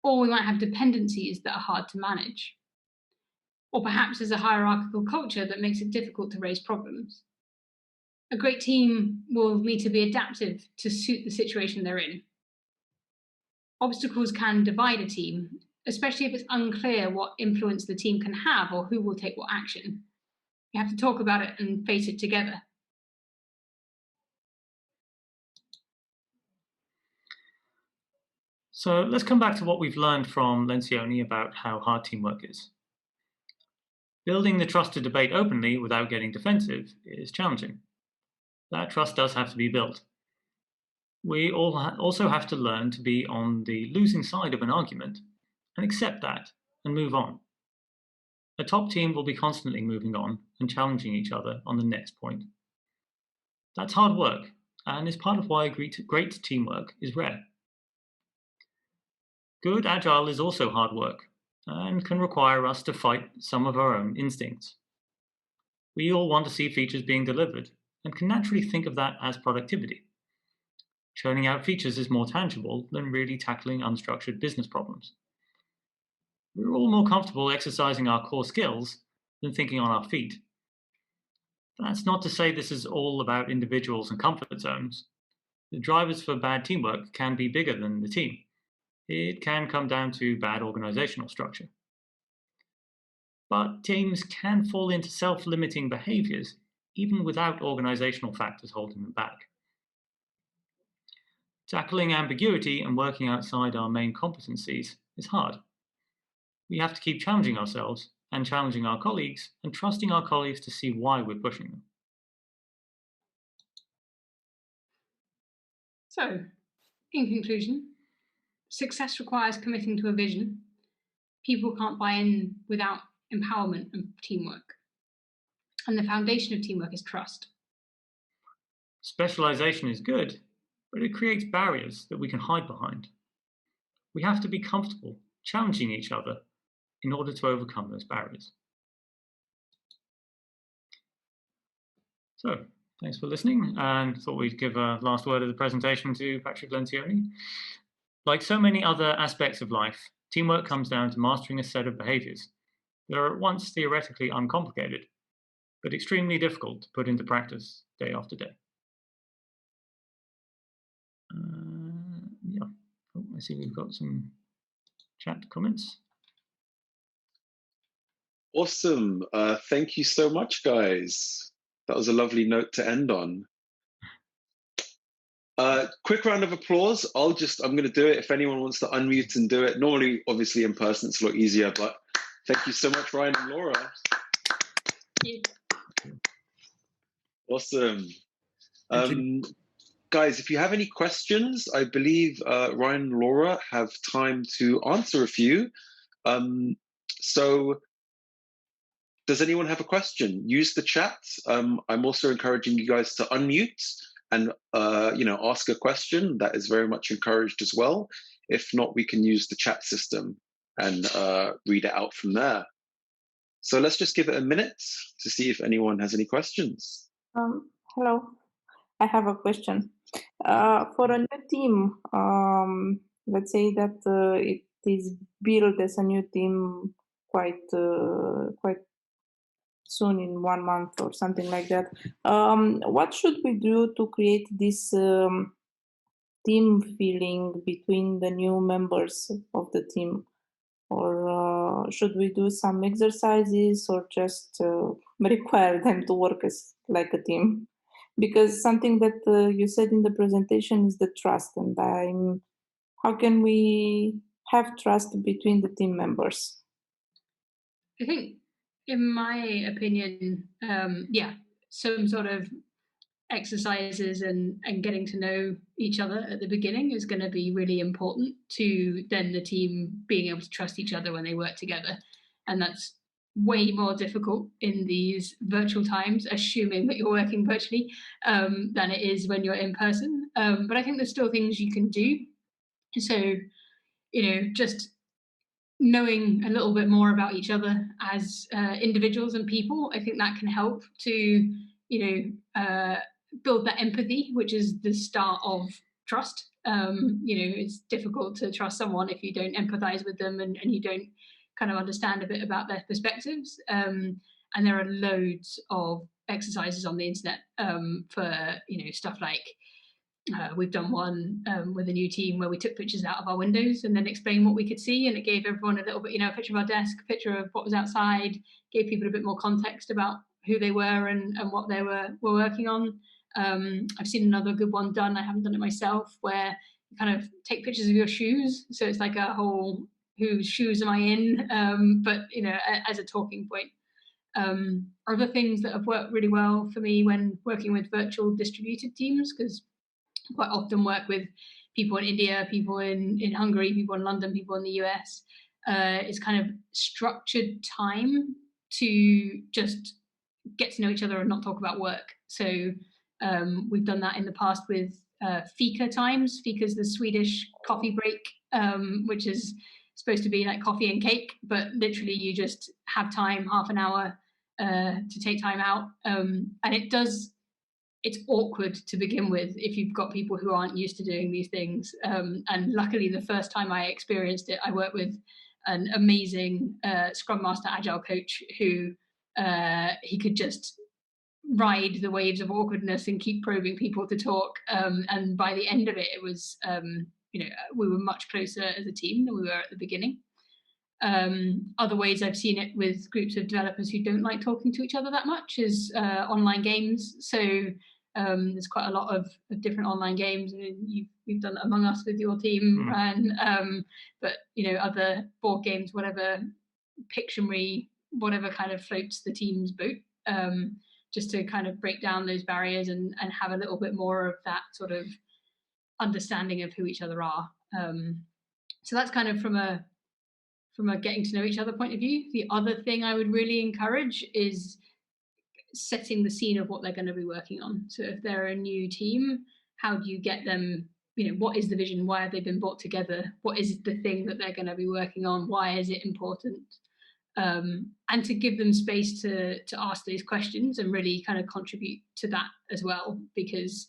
or we might have dependencies that are hard to manage. Or perhaps there's a hierarchical culture that makes it difficult to raise problems. A great team will need to be adaptive to suit the situation they're in. Obstacles can divide a team, especially if it's unclear what influence the team can have or who will take what action. You have to talk about it and face it together. So let's come back to what we've learned from Lencioni about how hard teamwork is. Building the trust to debate openly without getting defensive is challenging. That trust does have to be built. We also have to learn to be on the losing side of an argument and accept that and move on. A top team will be constantly moving on and challenging each other on the next point. That's hard work and is part of why great teamwork is rare. Good Agile is also hard work and can require us to fight some of our own instincts. We all want to see features being delivered and can naturally think of that as productivity. Churning out features is more tangible than really tackling unstructured business problems. We're all more comfortable exercising our core skills than thinking on our feet. That's not to say this is all about individuals and comfort zones. The drivers for bad teamwork can be bigger than the team. It can come down to bad organizational structure. But teams can fall into self-limiting behaviors even without organizational factors holding them back. Tackling ambiguity and working outside our main competencies is hard. We have to keep challenging ourselves and challenging our colleagues and trusting our colleagues to see why we're pushing them. So, in conclusion, success requires committing to a vision. People can't buy in without empowerment and teamwork. And the foundation of teamwork is trust. Specialization is good, but it creates barriers that we can hide behind. We have to be comfortable challenging each other in order to overcome those barriers. So, thanks for listening, and thought we'd give a last word of the presentation to Patrick Lencioni. Like so many other aspects of life, teamwork comes down to mastering a set of behaviors that are at once theoretically uncomplicated, but extremely difficult to put into practice day after day. Yeah, I see we've got some chat comments. Awesome. Thank you so much, guys. That was a lovely note to end on. Quick round of applause. I'm going to do it. If anyone wants to unmute and do it. Normally, obviously, in person, it's a lot easier, but thank you so much, Ryan and Laura. Thank you. Awesome. Guys, if you have any questions, I believe Ryan and Laura have time to answer a few. So does anyone have a question? Use the chat. I'm also encouraging you guys to unmute and ask a question. That is very much encouraged as well. If not, we can use the chat system and read it out from there. So let's just give it a minute to see if anyone has any questions. Hello, I have a question. For a new team, let's say that it is built as a new team quite soon, in 1 month or something like that. What should we do to create this team feeling between the new members of the team? Or should we do some exercises, or just require them to work as like a team? Because something that you said in the presentation is the trust, and how can we have trust between the team members? I think, in my opinion, some sort of exercises and getting to know each other at the beginning is going to be really important to then the team being able to trust each other when they work together. And that's way more difficult in these virtual times, assuming that you're working virtually, than it is when you're in person. But I think there's still things you can do. So, just knowing a little bit more about each other as individuals and people, I think that can help to, build that empathy, which is the start of trust. It's difficult to trust someone if you don't empathize with them and you don't kind of understand a bit about their perspectives. And there are loads of exercises on the internet for stuff like we've done one with a new team where we took pictures out of our windows and then explained what we could see, and it gave everyone a little bit, a picture of our desk, a picture of what was outside, gave people a bit more context about who they were and what they were working on. I've seen another good one done, I haven't done it myself, where you kind of take pictures of your shoes, so it's like a whole whose shoes am I in, but as a talking point. Other things that have worked really well for me when working with virtual distributed teams, because quite often work with people in India, people in Hungary, people in London, people in the US, is kind of structured time to just get to know each other and not talk about work. So we've done that in the past with fika times. Fika is the Swedish coffee break, which is supposed to be like coffee and cake, but literally you just have time, half an hour to take time out. And it's awkward to begin with if you've got people who aren't used to doing these things. And luckily, the first time I experienced it, I worked with an amazing Scrum Master Agile coach who he could just ride the waves of awkwardness and keep probing people to talk. And by the end of it, it was, we were much closer as a team than we were at the beginning. Other ways I've seen it with groups of developers who don't like talking to each other that much is online games. So there's quite a lot of different online games. I mean, you've done Among Us with your team, and but other board games, whatever, Pictionary, whatever kind of floats the team's boat, just to kind of break down those barriers and have a little bit more of that sort of understanding of who each other are. So that's kind of from a getting to know each other point of view. The other thing I would really encourage is setting the scene of what they're going to be working on. So if they're a new team, how do you get them, what is the vision? Why have they been brought together? What is the thing that they're going to be working on? Why is it important? And to give them space to ask those questions and really kind of contribute to that as well, because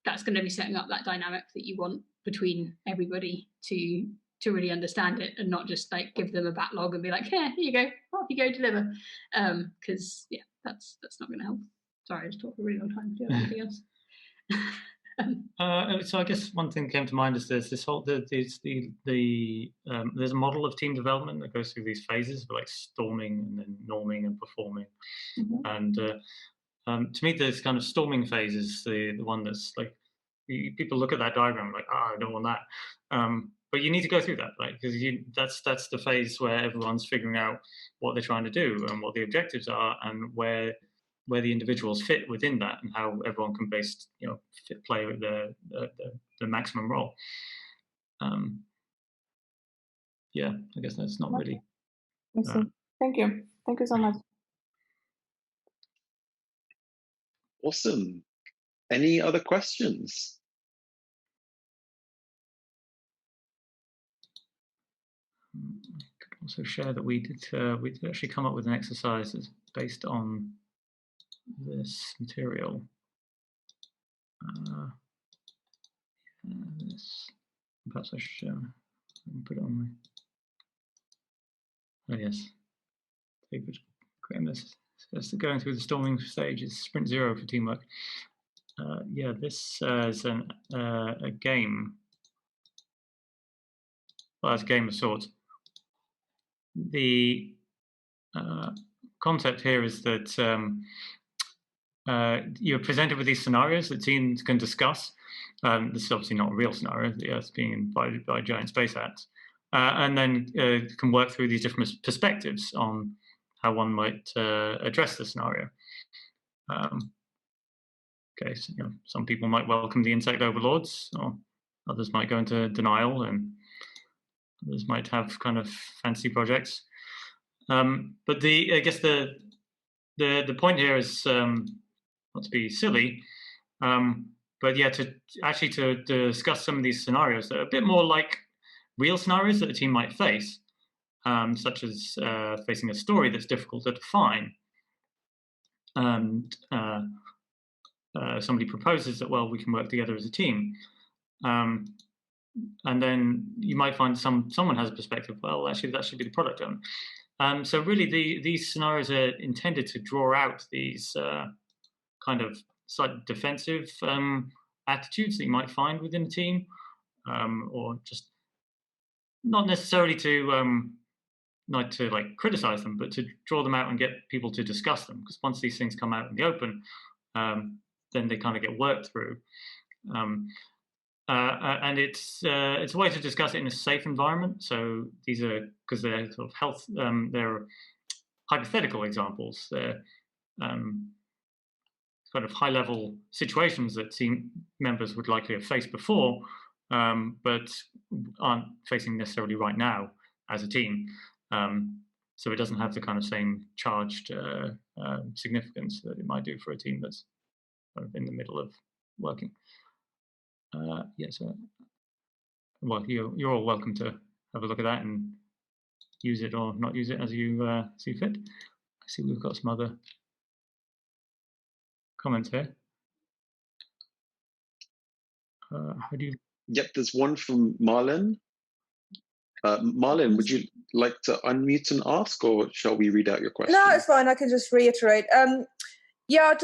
that's going to be setting up that dynamic that you want between everybody to really understand it, and not just like give them a backlog and be like, here you go, off you go, deliver. Because that's not going to help. Sorry, I just talked for a really long time. Do you have anything else? So I guess one thing that came to mind is there's this whole there's a model of team development that goes through these phases, like storming and then norming and performing. And to me, this kind of storming phase is the one that's like, people look at that diagram like, I don't want that. But you need to go through that, right? Because that's the phase where everyone's figuring out what they're trying to do and what the objectives are, and where the individuals fit within that, and how everyone can play with the maximum role. I guess that's not really. Thank you so much. Awesome. Any other questions? I could also share that we did actually come up with an exercise that's based on this material. Perhaps I should put it on my. Oh yes, David Graham. This going through the storming stage is sprint 0 for teamwork. Yeah, this is a game. Well, it's a game of sorts. The concept here is that you're presented with these scenarios that teams can discuss. This is obviously not a real scenario, the Earth being invaded by giant space ants. And then can work through these different perspectives on how one might address the scenario. Okay, so, some people might welcome the insect overlords, or others might go into denial, and others might have kind of fancy projects. But I guess the point here is not to be silly, but yeah, to discuss some of these scenarios that are a bit more like real scenarios that a team might face, such as facing a story that's difficult to define. And somebody proposes that, well, we can work together as a team. And then you might find someone has a perspective, well, actually, that should be the product owner. So really, these scenarios are intended to draw out these kind of slightly defensive attitudes that you might find within a team, or just not necessarily to not to like criticize them, but to draw them out and get people to discuss them. Because once these things come out in the open, then they kind of get worked through. And it's a way to discuss it in a safe environment. So these are, because they're sort of they're hypothetical examples. They're kind of high-level situations that team members would likely have faced before, but aren't facing necessarily right now as a team. So it doesn't have the kind of same charged significance that it might do for a team that's kind of in the middle of working. Yeah, so, well, you're all welcome to have a look at that and use it or not use it as you see fit. I see we've got some other comments here. How do you? Yep, there's one from Marlon. Marlon, would you like to unmute and ask, or shall we read out your question? No, it's fine. I can just reiterate. Yeah,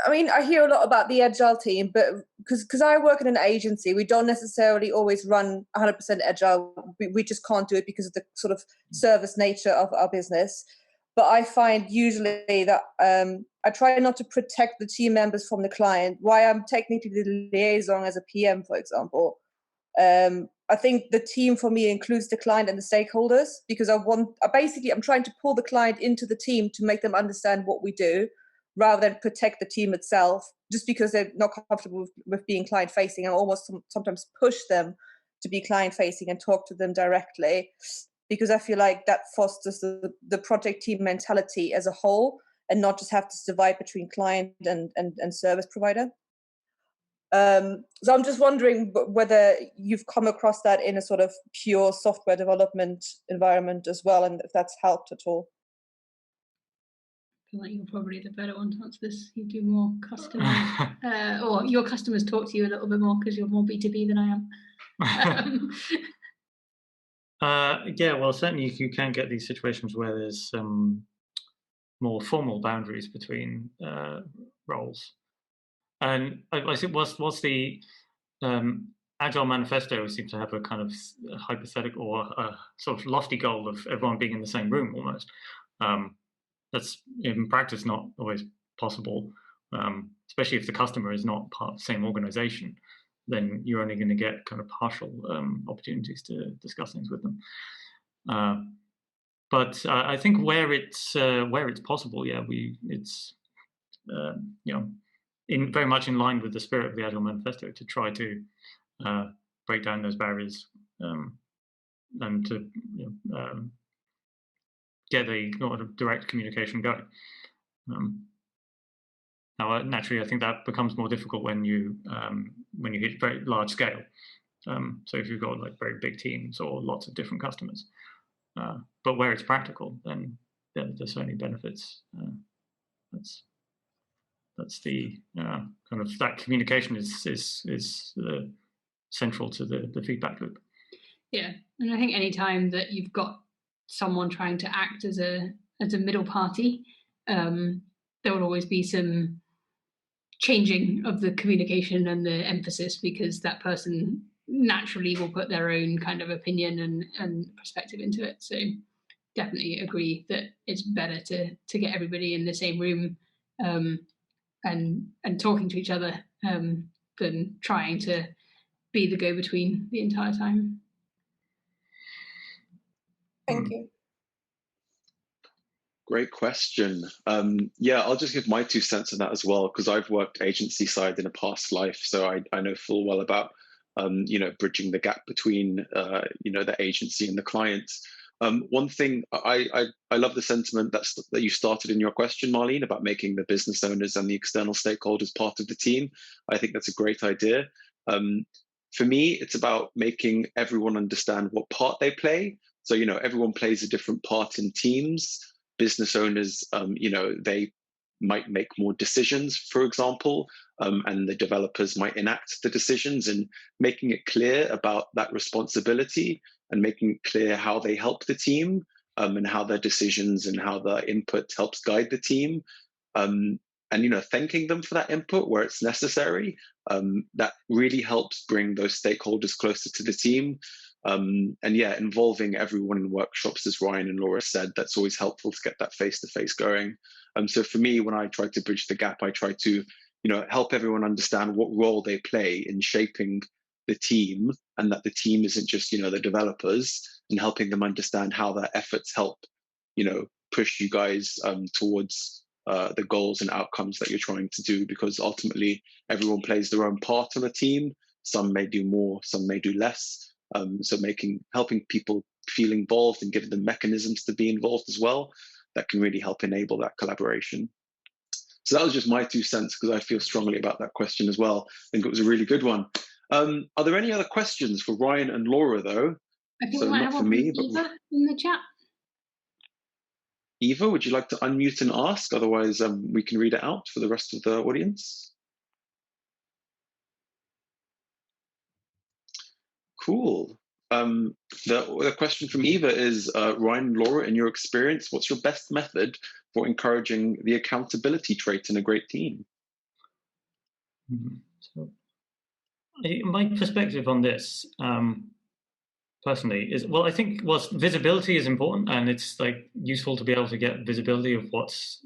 I mean, I hear a lot about the Agile team, but because I work in an agency, we don't necessarily always run 100% Agile. We just can't do it because of the sort of service nature of our business. But I find usually that I try not to protect the team members from the client. Why I'm technically the liaison as a PM, for example. I think the team for me includes the client and the stakeholders, because I'm trying to pull the client into the team to make them understand what we do, rather than protect the team itself, just because they're not comfortable with being client-facing. I almost sometimes push them to be client-facing and talk to them directly, because I feel like that fosters the project team mentality as a whole, and not just have to divide between client and service provider. So I'm just wondering whether you've come across that in a sort of pure software development environment as well, and if that's helped at all. I feel like you're probably the better one to answer this. You do more customers, or your customers talk to you a little bit more because you're more B2B than I am. Yeah, well, certainly you can get these situations where there's some more formal boundaries between roles. And I think what's the Agile Manifesto seems to have a kind of hypothetical or a sort of lofty goal of everyone being in the same room almost. That's in practice not always possible, especially if the customer is not part of the same organization. Then you're only going to get kind of partial opportunities to discuss things with them. But I think where it's possible, yeah, it's very much in line with the spirit of the Agile Manifesto to try to break down those barriers and to get a lot of direct communication going. Now, naturally, I think that becomes more difficult when you hit very large scale. So if you've got like very big teams or lots of different customers, but where it's practical, then there's certainly benefits. That's the kind of that communication is central to the feedback loop. Yeah, and I think any time that you've got someone trying to act as a middle party, there will always be some changing of the communication and the emphasis, because that person naturally will put their own kind of opinion and perspective into it. So definitely agree that it's better to get everybody in the same room, and talking to each other, than trying to be the go-between the entire time. Thank you. Great question. Yeah, I'll just give my 2 cents on that as well, because I've worked agency side in a past life, so I know full well about bridging the gap between the agency and the clients. One thing I love the sentiment that you started in your question, Marlene, about making the business owners and the external stakeholders part of the team. I think that's a great idea. For me, it's about making everyone understand what part they play. So everyone plays a different part in teams. Business owners, they might make more decisions, for example, and the developers might enact the decisions, and making it clear about that responsibility and making it clear how they help the team, and how their decisions and how their input helps guide the team. And thanking them for that input where it's necessary. That really helps bring those stakeholders closer to the team. And yeah, involving everyone in workshops, as Ryan and Laura said, that's always helpful to get that face-to-face going. So for me, when I try to bridge the gap, I try to help everyone understand what role they play in shaping the team, and that the team isn't just the developers, and helping them understand how their efforts help push you guys towards the goals and outcomes that you're trying to do, because ultimately everyone plays their own part on a team. Some may do more, some may do less. So helping people feel involved and giving them mechanisms to be involved as well, that can really help enable that collaboration. So that was just my 2 cents, because I feel strongly about that question as well. I think it was a really good one. Are there any other questions for Ryan and Laura, though? I think we might have one from Eva in the chat. Eva, would you like to unmute and ask? Otherwise, we can read it out for the rest of the audience. Cool. The question from Eva is, Ryan and Laura, in your experience, what's your best method for encouraging the accountability trait in a great team? So, my perspective on this, personally, is, well, I think visibility is important, and it's useful to be able to get visibility of what's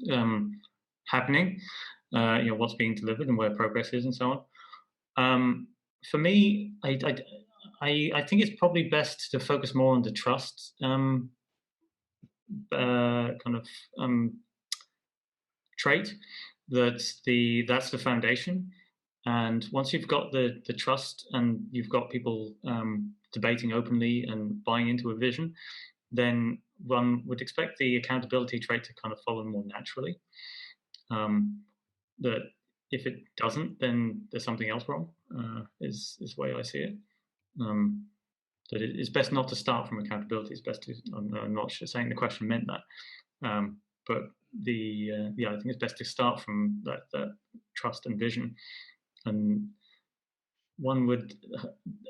happening, what's being delivered and where progress is and so on. For me, I think it's probably best to focus more on the trust trait. That's the foundation. And once you've got the trust, and you've got people debating openly and buying into a vision, then one would expect the accountability trait to kind of follow more naturally. That if it doesn't, then there's something else wrong, is the way I see it. That it's best not to start from accountability. It's best to, I'm not saying the question meant that, but I think it's best to start from that trust and vision. And one would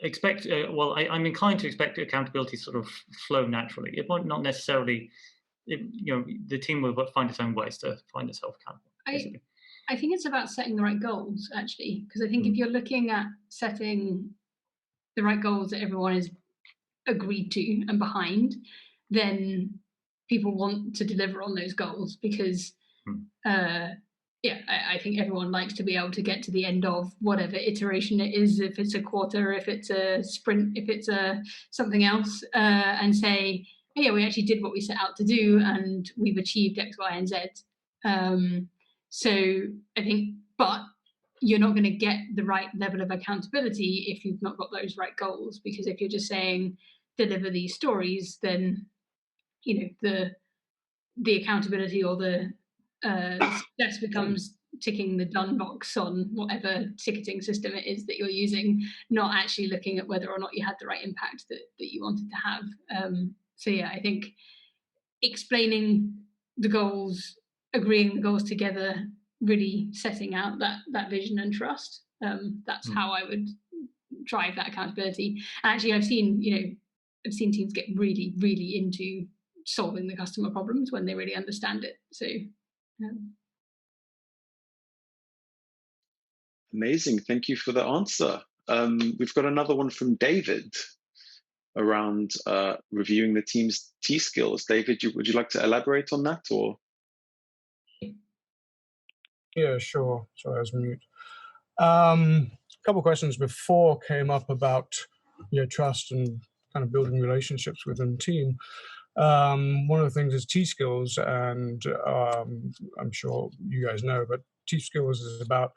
expect, I'm inclined to expect accountability sort of flow naturally. It might not necessarily, the team will find its own ways to find itself accountable. I think it's about setting the right goals, actually, because I think if you're looking at setting the right goals that everyone is agreed to and behind, then people want to deliver on those goals, because I think everyone likes to be able to get to the end of whatever iteration it is, if it's a quarter, if it's a sprint, if it's something else, and say, oh, yeah, we actually did what we set out to do, and we've achieved X, Y, and Z. So I think, but you're not going to get the right level of accountability if you've not got those right goals, because if you're just saying deliver these stories, then the accountability or the success becomes ticking the done box on whatever ticketing system it is that you're using, not actually looking at whether or not you had the right impact that you wanted to have. So yeah, I think explaining the goals, agreeing the goals together, really setting out that vision and trust. That's how I would drive that accountability. And actually, I've seen, I've seen teams get really, really into solving the customer problems when they really understand it. So. Amazing. Thank you for the answer. We've got another one from David around reviewing the team's T skills. David, would you like to elaborate on that, or? Yeah, sure. Sorry, I was mute. A couple of questions before came up about trust and kind of building relationships within the team. One of the things is T skills, and I'm sure you guys know, but T skills is about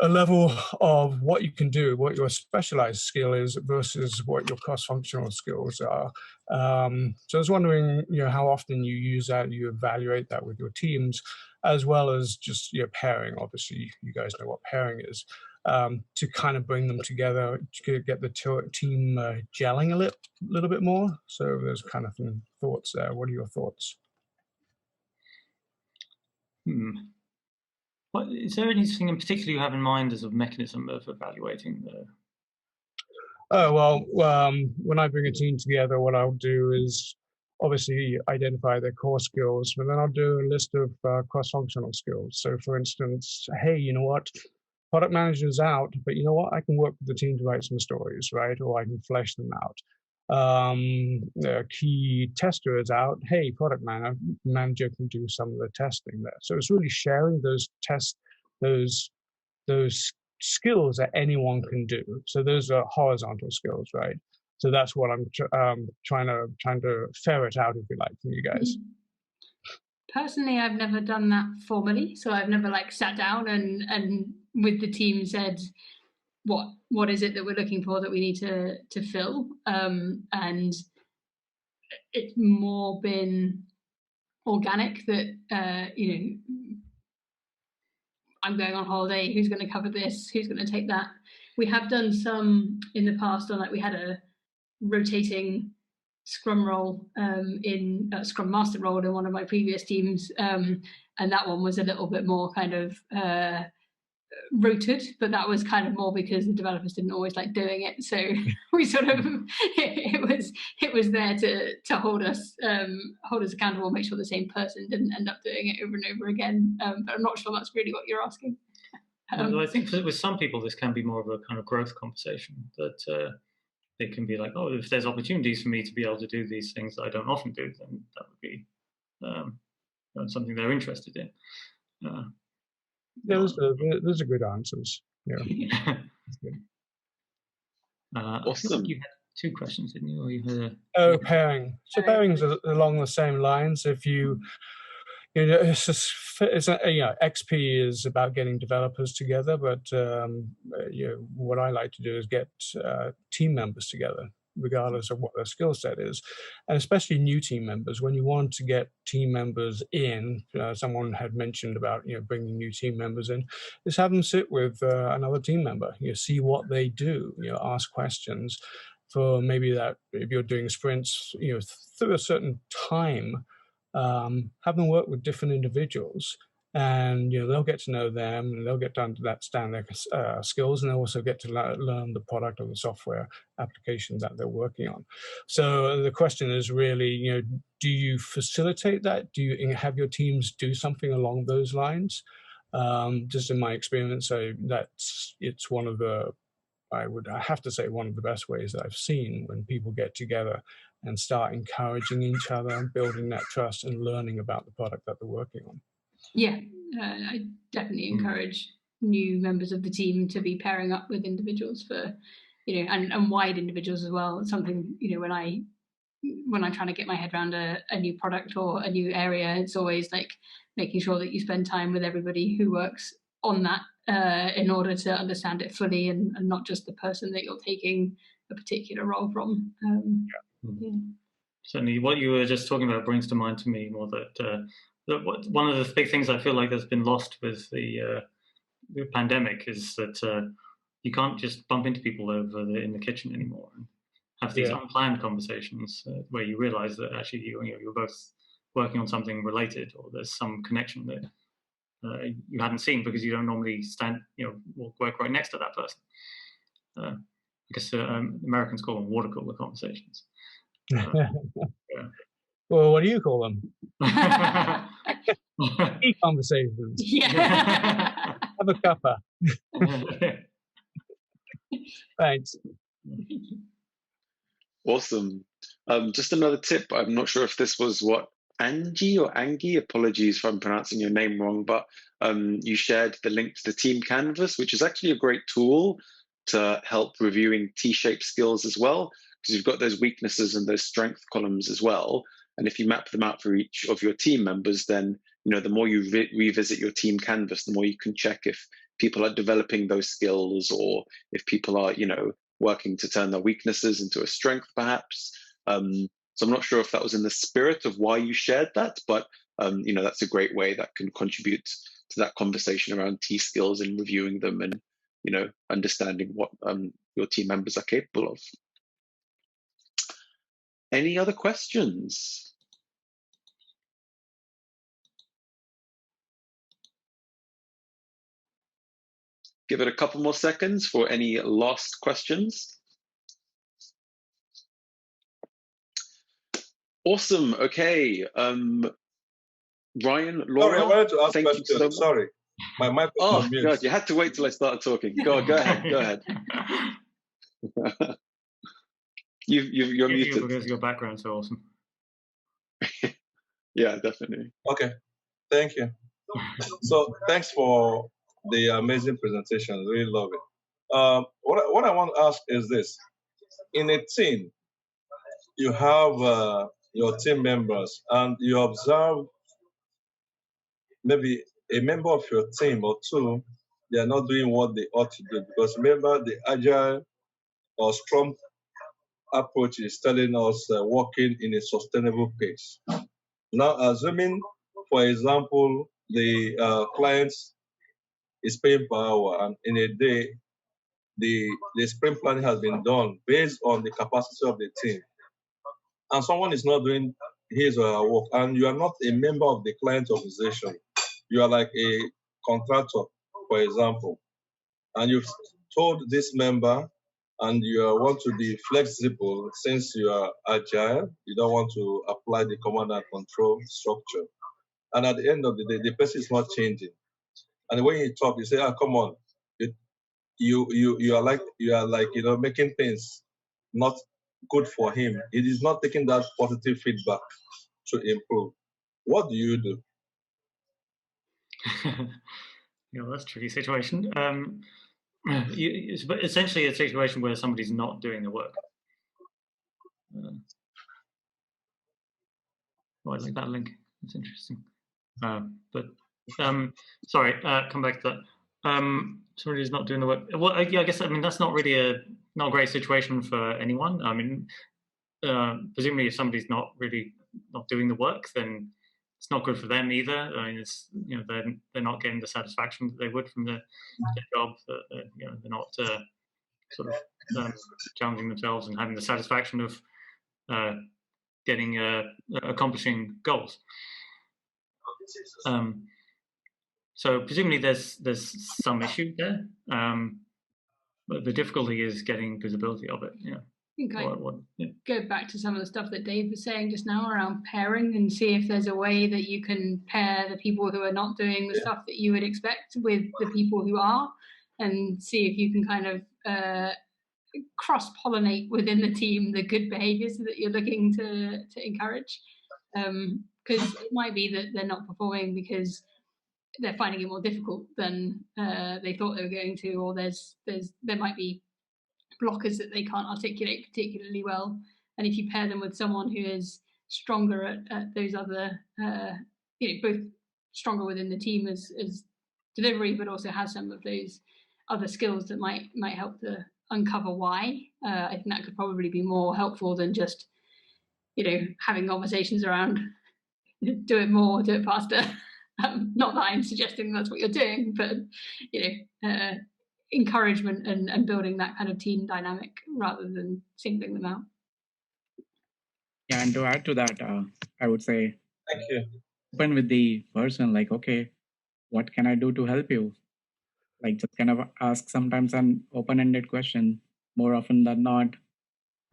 a level of what you can do, what your specialized skill is versus what your cross-functional skills are. So I was wondering, how often you use that, you evaluate that with your teams, as well as just pairing. Obviously, you guys know what pairing is. To kind of bring them together, to get the team gelling a little bit more. So there's kind of some thoughts there. What are your thoughts? What, is there anything in particular you have in mind as a mechanism of evaluating the? Oh, well, when I bring a team together, what I'll do is obviously identify their core skills, but then I'll do a list of cross-functional skills. So for instance, hey, you know what? Product manager's out, but you know what? I can work with the team to write some stories, right? Or I can flesh them out. The key tester is out. Hey, product manager can do some of the testing there. So it's really sharing those those skills that anyone can do. So those are horizontal skills, right? So that's what I'm trying to ferret out, if you like, from you guys. Personally, I've never done that formally. So I've never sat down and with the team said, what is it that we're looking for that we need to fill? And it's more been organic that, I'm going on holiday, who's going to cover this, who's going to take that. We have done some in the past on we had a rotating Scrum role in Scrum Master role in one of my previous teams, and that one was a little bit more kind of rotated, but that was kind of more because the developers didn't always like doing it. So we sort of it was there to hold us accountable, make sure the same person didn't end up doing it over and over again. But I'm not sure that's really what you're asking. I think with some people this can be more of a kind of growth conversation, that it can be like, oh, if there's opportunities for me to be able to do these things that I don't often do, then that would be something they're interested in. Yeah, those are good answers. Yeah. Awesome. I feel like you had two questions, didn't you? Or you had pairing. So pairing's along the same lines. If it's XP is about getting developers together, but what I like to do is get team members together, regardless of what their skill set is, and especially new team members. When you want to get team members in, someone had mentioned about bringing new team members in, just have them sit with another team member. See what they do. Ask questions. For maybe that if you're doing sprints, through a certain time. Have them work with different individuals, and they'll get to know them, and they'll get to understand their skills, and they'll also get to learn the product or the software applications that they're working on. So the question is really, do you facilitate that? Do you have your teams do something along those lines? Just in my experience, it's one of the, I have to say, one of the best ways that I've seen when people get together and start encouraging each other and building that trust and learning about the product that they're working on. Yeah, I definitely encourage new members of the team to be pairing up with individuals for, and wide individuals as well. It's something, when I'm trying to get my head around a new product or a new area, it's always making sure that you spend time with everybody who works on that in order to understand it fully and not just the person that you're taking a particular role from. Yeah. Certainly, what you were just talking about brings to mind to me more that one of the big things I feel like has been lost with the pandemic is that you can't just bump into people in the kitchen anymore and have these unplanned conversations where you realize that actually you're both working on something related, or there's some connection that you hadn't seen because you don't normally work right next to that person. I guess Americans call them water cooler conversations. Well, what do you call them? E-conversations. Yeah. Have a cuppa. Thanks. Awesome. Just another tip. I'm not sure if this was what Angie or Angie, apologies if I'm pronouncing your name wrong, but you shared the link to the team canvas, which is actually a great tool to help reviewing T-shaped skills as well, because you've got those weaknesses and those strength columns as well. And if you map them out for each of your team members, then the more you revisit your team canvas, the more you can check if people are developing those skills, or if people are, working to turn their weaknesses into a strength, perhaps. So I'm not sure if that was in the spirit of why you shared that, but that's a great way that can contribute to that conversation around T skills and reviewing them, and understanding what your team members are capable of. Any other questions? Give it a couple more seconds for any last questions. Awesome. Okay. Ryan, Laura, sorry, I wanted to ask thank a question. you so much. Sorry, my mic was Oh, on mute. God, you had to wait till I started talking. Go ahead. Go ahead. You're muted. Because your background's so awesome. Yeah, definitely. Okay, thank you. So thanks for the amazing presentation. Really love it. What I want to ask is this: in a team, you have your team members, and you observe maybe a member of your team or two, they are not doing what they ought to do. Because remember, the Agile or Scrum approach is telling us working in a sustainable pace. Now, assuming, for example, the client is paying per hour, and in a day, the sprint planning has been done based on the capacity of the team, and someone is not doing his or her work, and you are not a member of the client organization, you are like a contractor, for example, and you've told this member, and you want to be flexible since you are agile, you don't want to apply the command and control structure. And at the end of the day, the person is not changing. And when you talk, you say, come on, you are like making things not good for him. It is not taking that positive feedback to improve. What do you do? Yeah, well, that's a tricky situation. It's essentially a situation where somebody's not doing the work. I like that link. It's interesting. Sorry, come back to that. Somebody's not doing the work. Well, I guess that's not really not a great situation for anyone. I mean, presumably, if somebody's not doing the work, then it's not good for them either. I mean, it's they're not getting the satisfaction that they would from their job. They're not sort of challenging themselves and having the satisfaction of accomplishing goals. So presumably there's some issue there, but the difficulty is getting visibility of it. Yeah. Go back to some of the stuff that Dave was saying just now around pairing, and see if there's a way that you can pair the people who are not doing the stuff that you would expect with the people who are, and see if you can kind of cross-pollinate within the team the good behaviors that you're looking to encourage. Because it might be that they're not performing because they're finding it more difficult than they thought they were going to, or there might be blockers that they can't articulate particularly well. And if you pair them with someone who is stronger at those other, both stronger within the team as delivery, but also has some of those other skills that might help to uncover why, I think that could probably be more helpful than just, having conversations around do it more, do it faster. Not that I'm suggesting that's what you're doing, but encouragement and building that kind of team dynamic rather than singling them out. Yeah, and to add to that, I would say, thank you. Open with the person, like, okay, what can I do to help you? Like, just kind of ask sometimes an open-ended question. More often than not,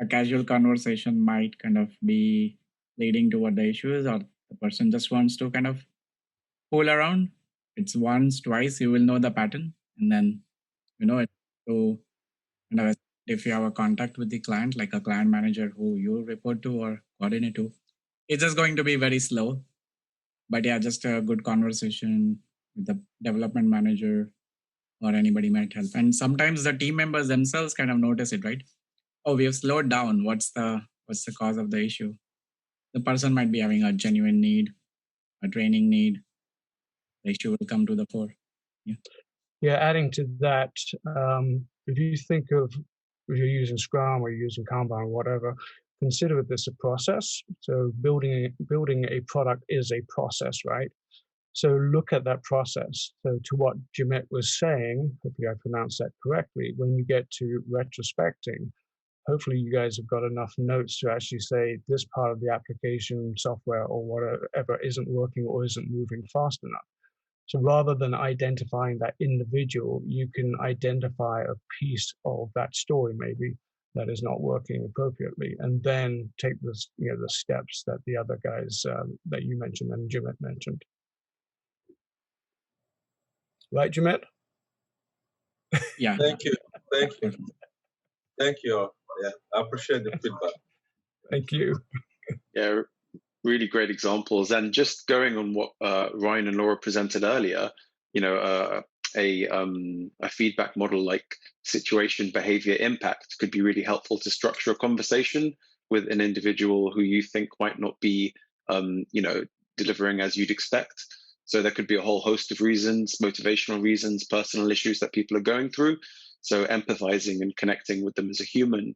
a casual conversation might kind of be leading to what the issue is, or the person just wants to kind of fool around. It's once, twice, you will know the pattern, and then to kind of, if you have a contact with the client, like a client manager who you report to or coordinate to, it's just going to be very slow. But yeah, just a good conversation with the development manager or anybody might help. And sometimes the team members themselves kind of notice it, right? Oh, we have slowed down. What's the cause of the issue? The person might be having a genuine need, a training need. The issue will come to the fore. Yeah, adding to that, if you think of, if you're using Scrum or you're using Kanban or whatever, consider this a process. So building a product is a process, right? So look at that process. So to what Jimette was saying, hopefully I pronounced that correctly, when you get to retrospecting, hopefully you guys have got enough notes to actually say this part of the application software or whatever isn't working or isn't moving fast enough. So rather than identifying that individual, you can identify a piece of that story maybe that is not working appropriately, and then take the steps that the other guys that you mentioned and Jimette mentioned. Right, Jimette? Yeah. Thank you. Thank you. Yeah, I appreciate the feedback. Thank you. Yeah, really great examples. And just going on what Ryan and Laura presented earlier, a feedback model like situation, behavior, impact could be really helpful to structure a conversation with an individual who you think might not be, delivering as you'd expect. So there could be a whole host of reasons, motivational reasons, personal issues that people are going through. So empathizing and connecting with them as a human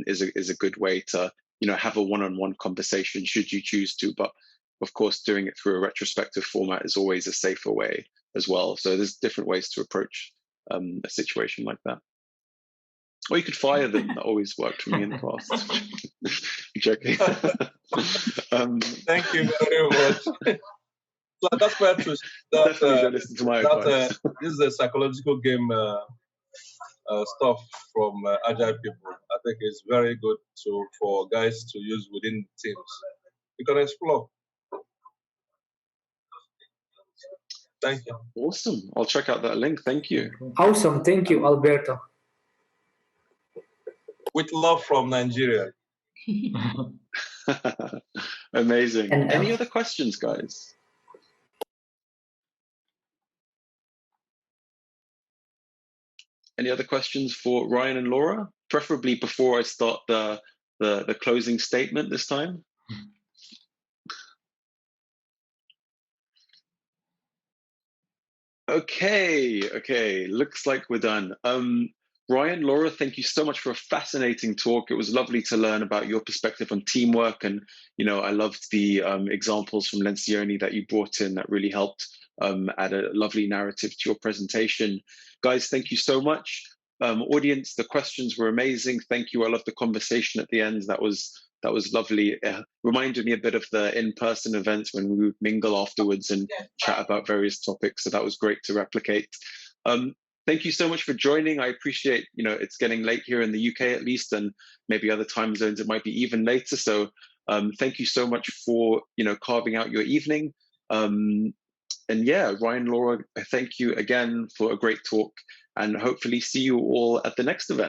is a good way to, have a one-on-one conversation should you choose to. But of course, doing it through a retrospective format is always a safer way as well. So there's different ways to approach a situation like that. Or you could fire them. That always worked for me in the past. I'm joking. Thank you very much. So that's where to definitely don't listen to my advice. This is a psychological game stuff from Agile people. I think it's very good for guys to use within teams. You can explore. Thank you. Awesome. I'll check out that link. Thank you. Awesome. Thank you, Alberto. With love from Nigeria. Amazing. And, any other questions, guys? Any other questions for Ryan and Laura? Preferably before I start the closing statement this time. Okay. Looks like we're done. Ryan, Laura, thank you so much for a fascinating talk. It was lovely to learn about your perspective on teamwork. And, I loved the examples from Lencioni that you brought in that really helped add a lovely narrative to your presentation. Guys, thank you so much. Audience, the questions were amazing. Thank you. I loved the conversation at the end. That was lovely. Reminded me a bit of the in-person events when we would mingle afterwards and chat about various topics. So that was great to replicate. Thank you so much for joining. I appreciate, it's getting late here in the UK at least, and maybe other time zones it might be even later. So thank you so much for, carving out your evening. And yeah, Ryan, Laura, thank you again for a great talk, and hopefully see you all at the next event.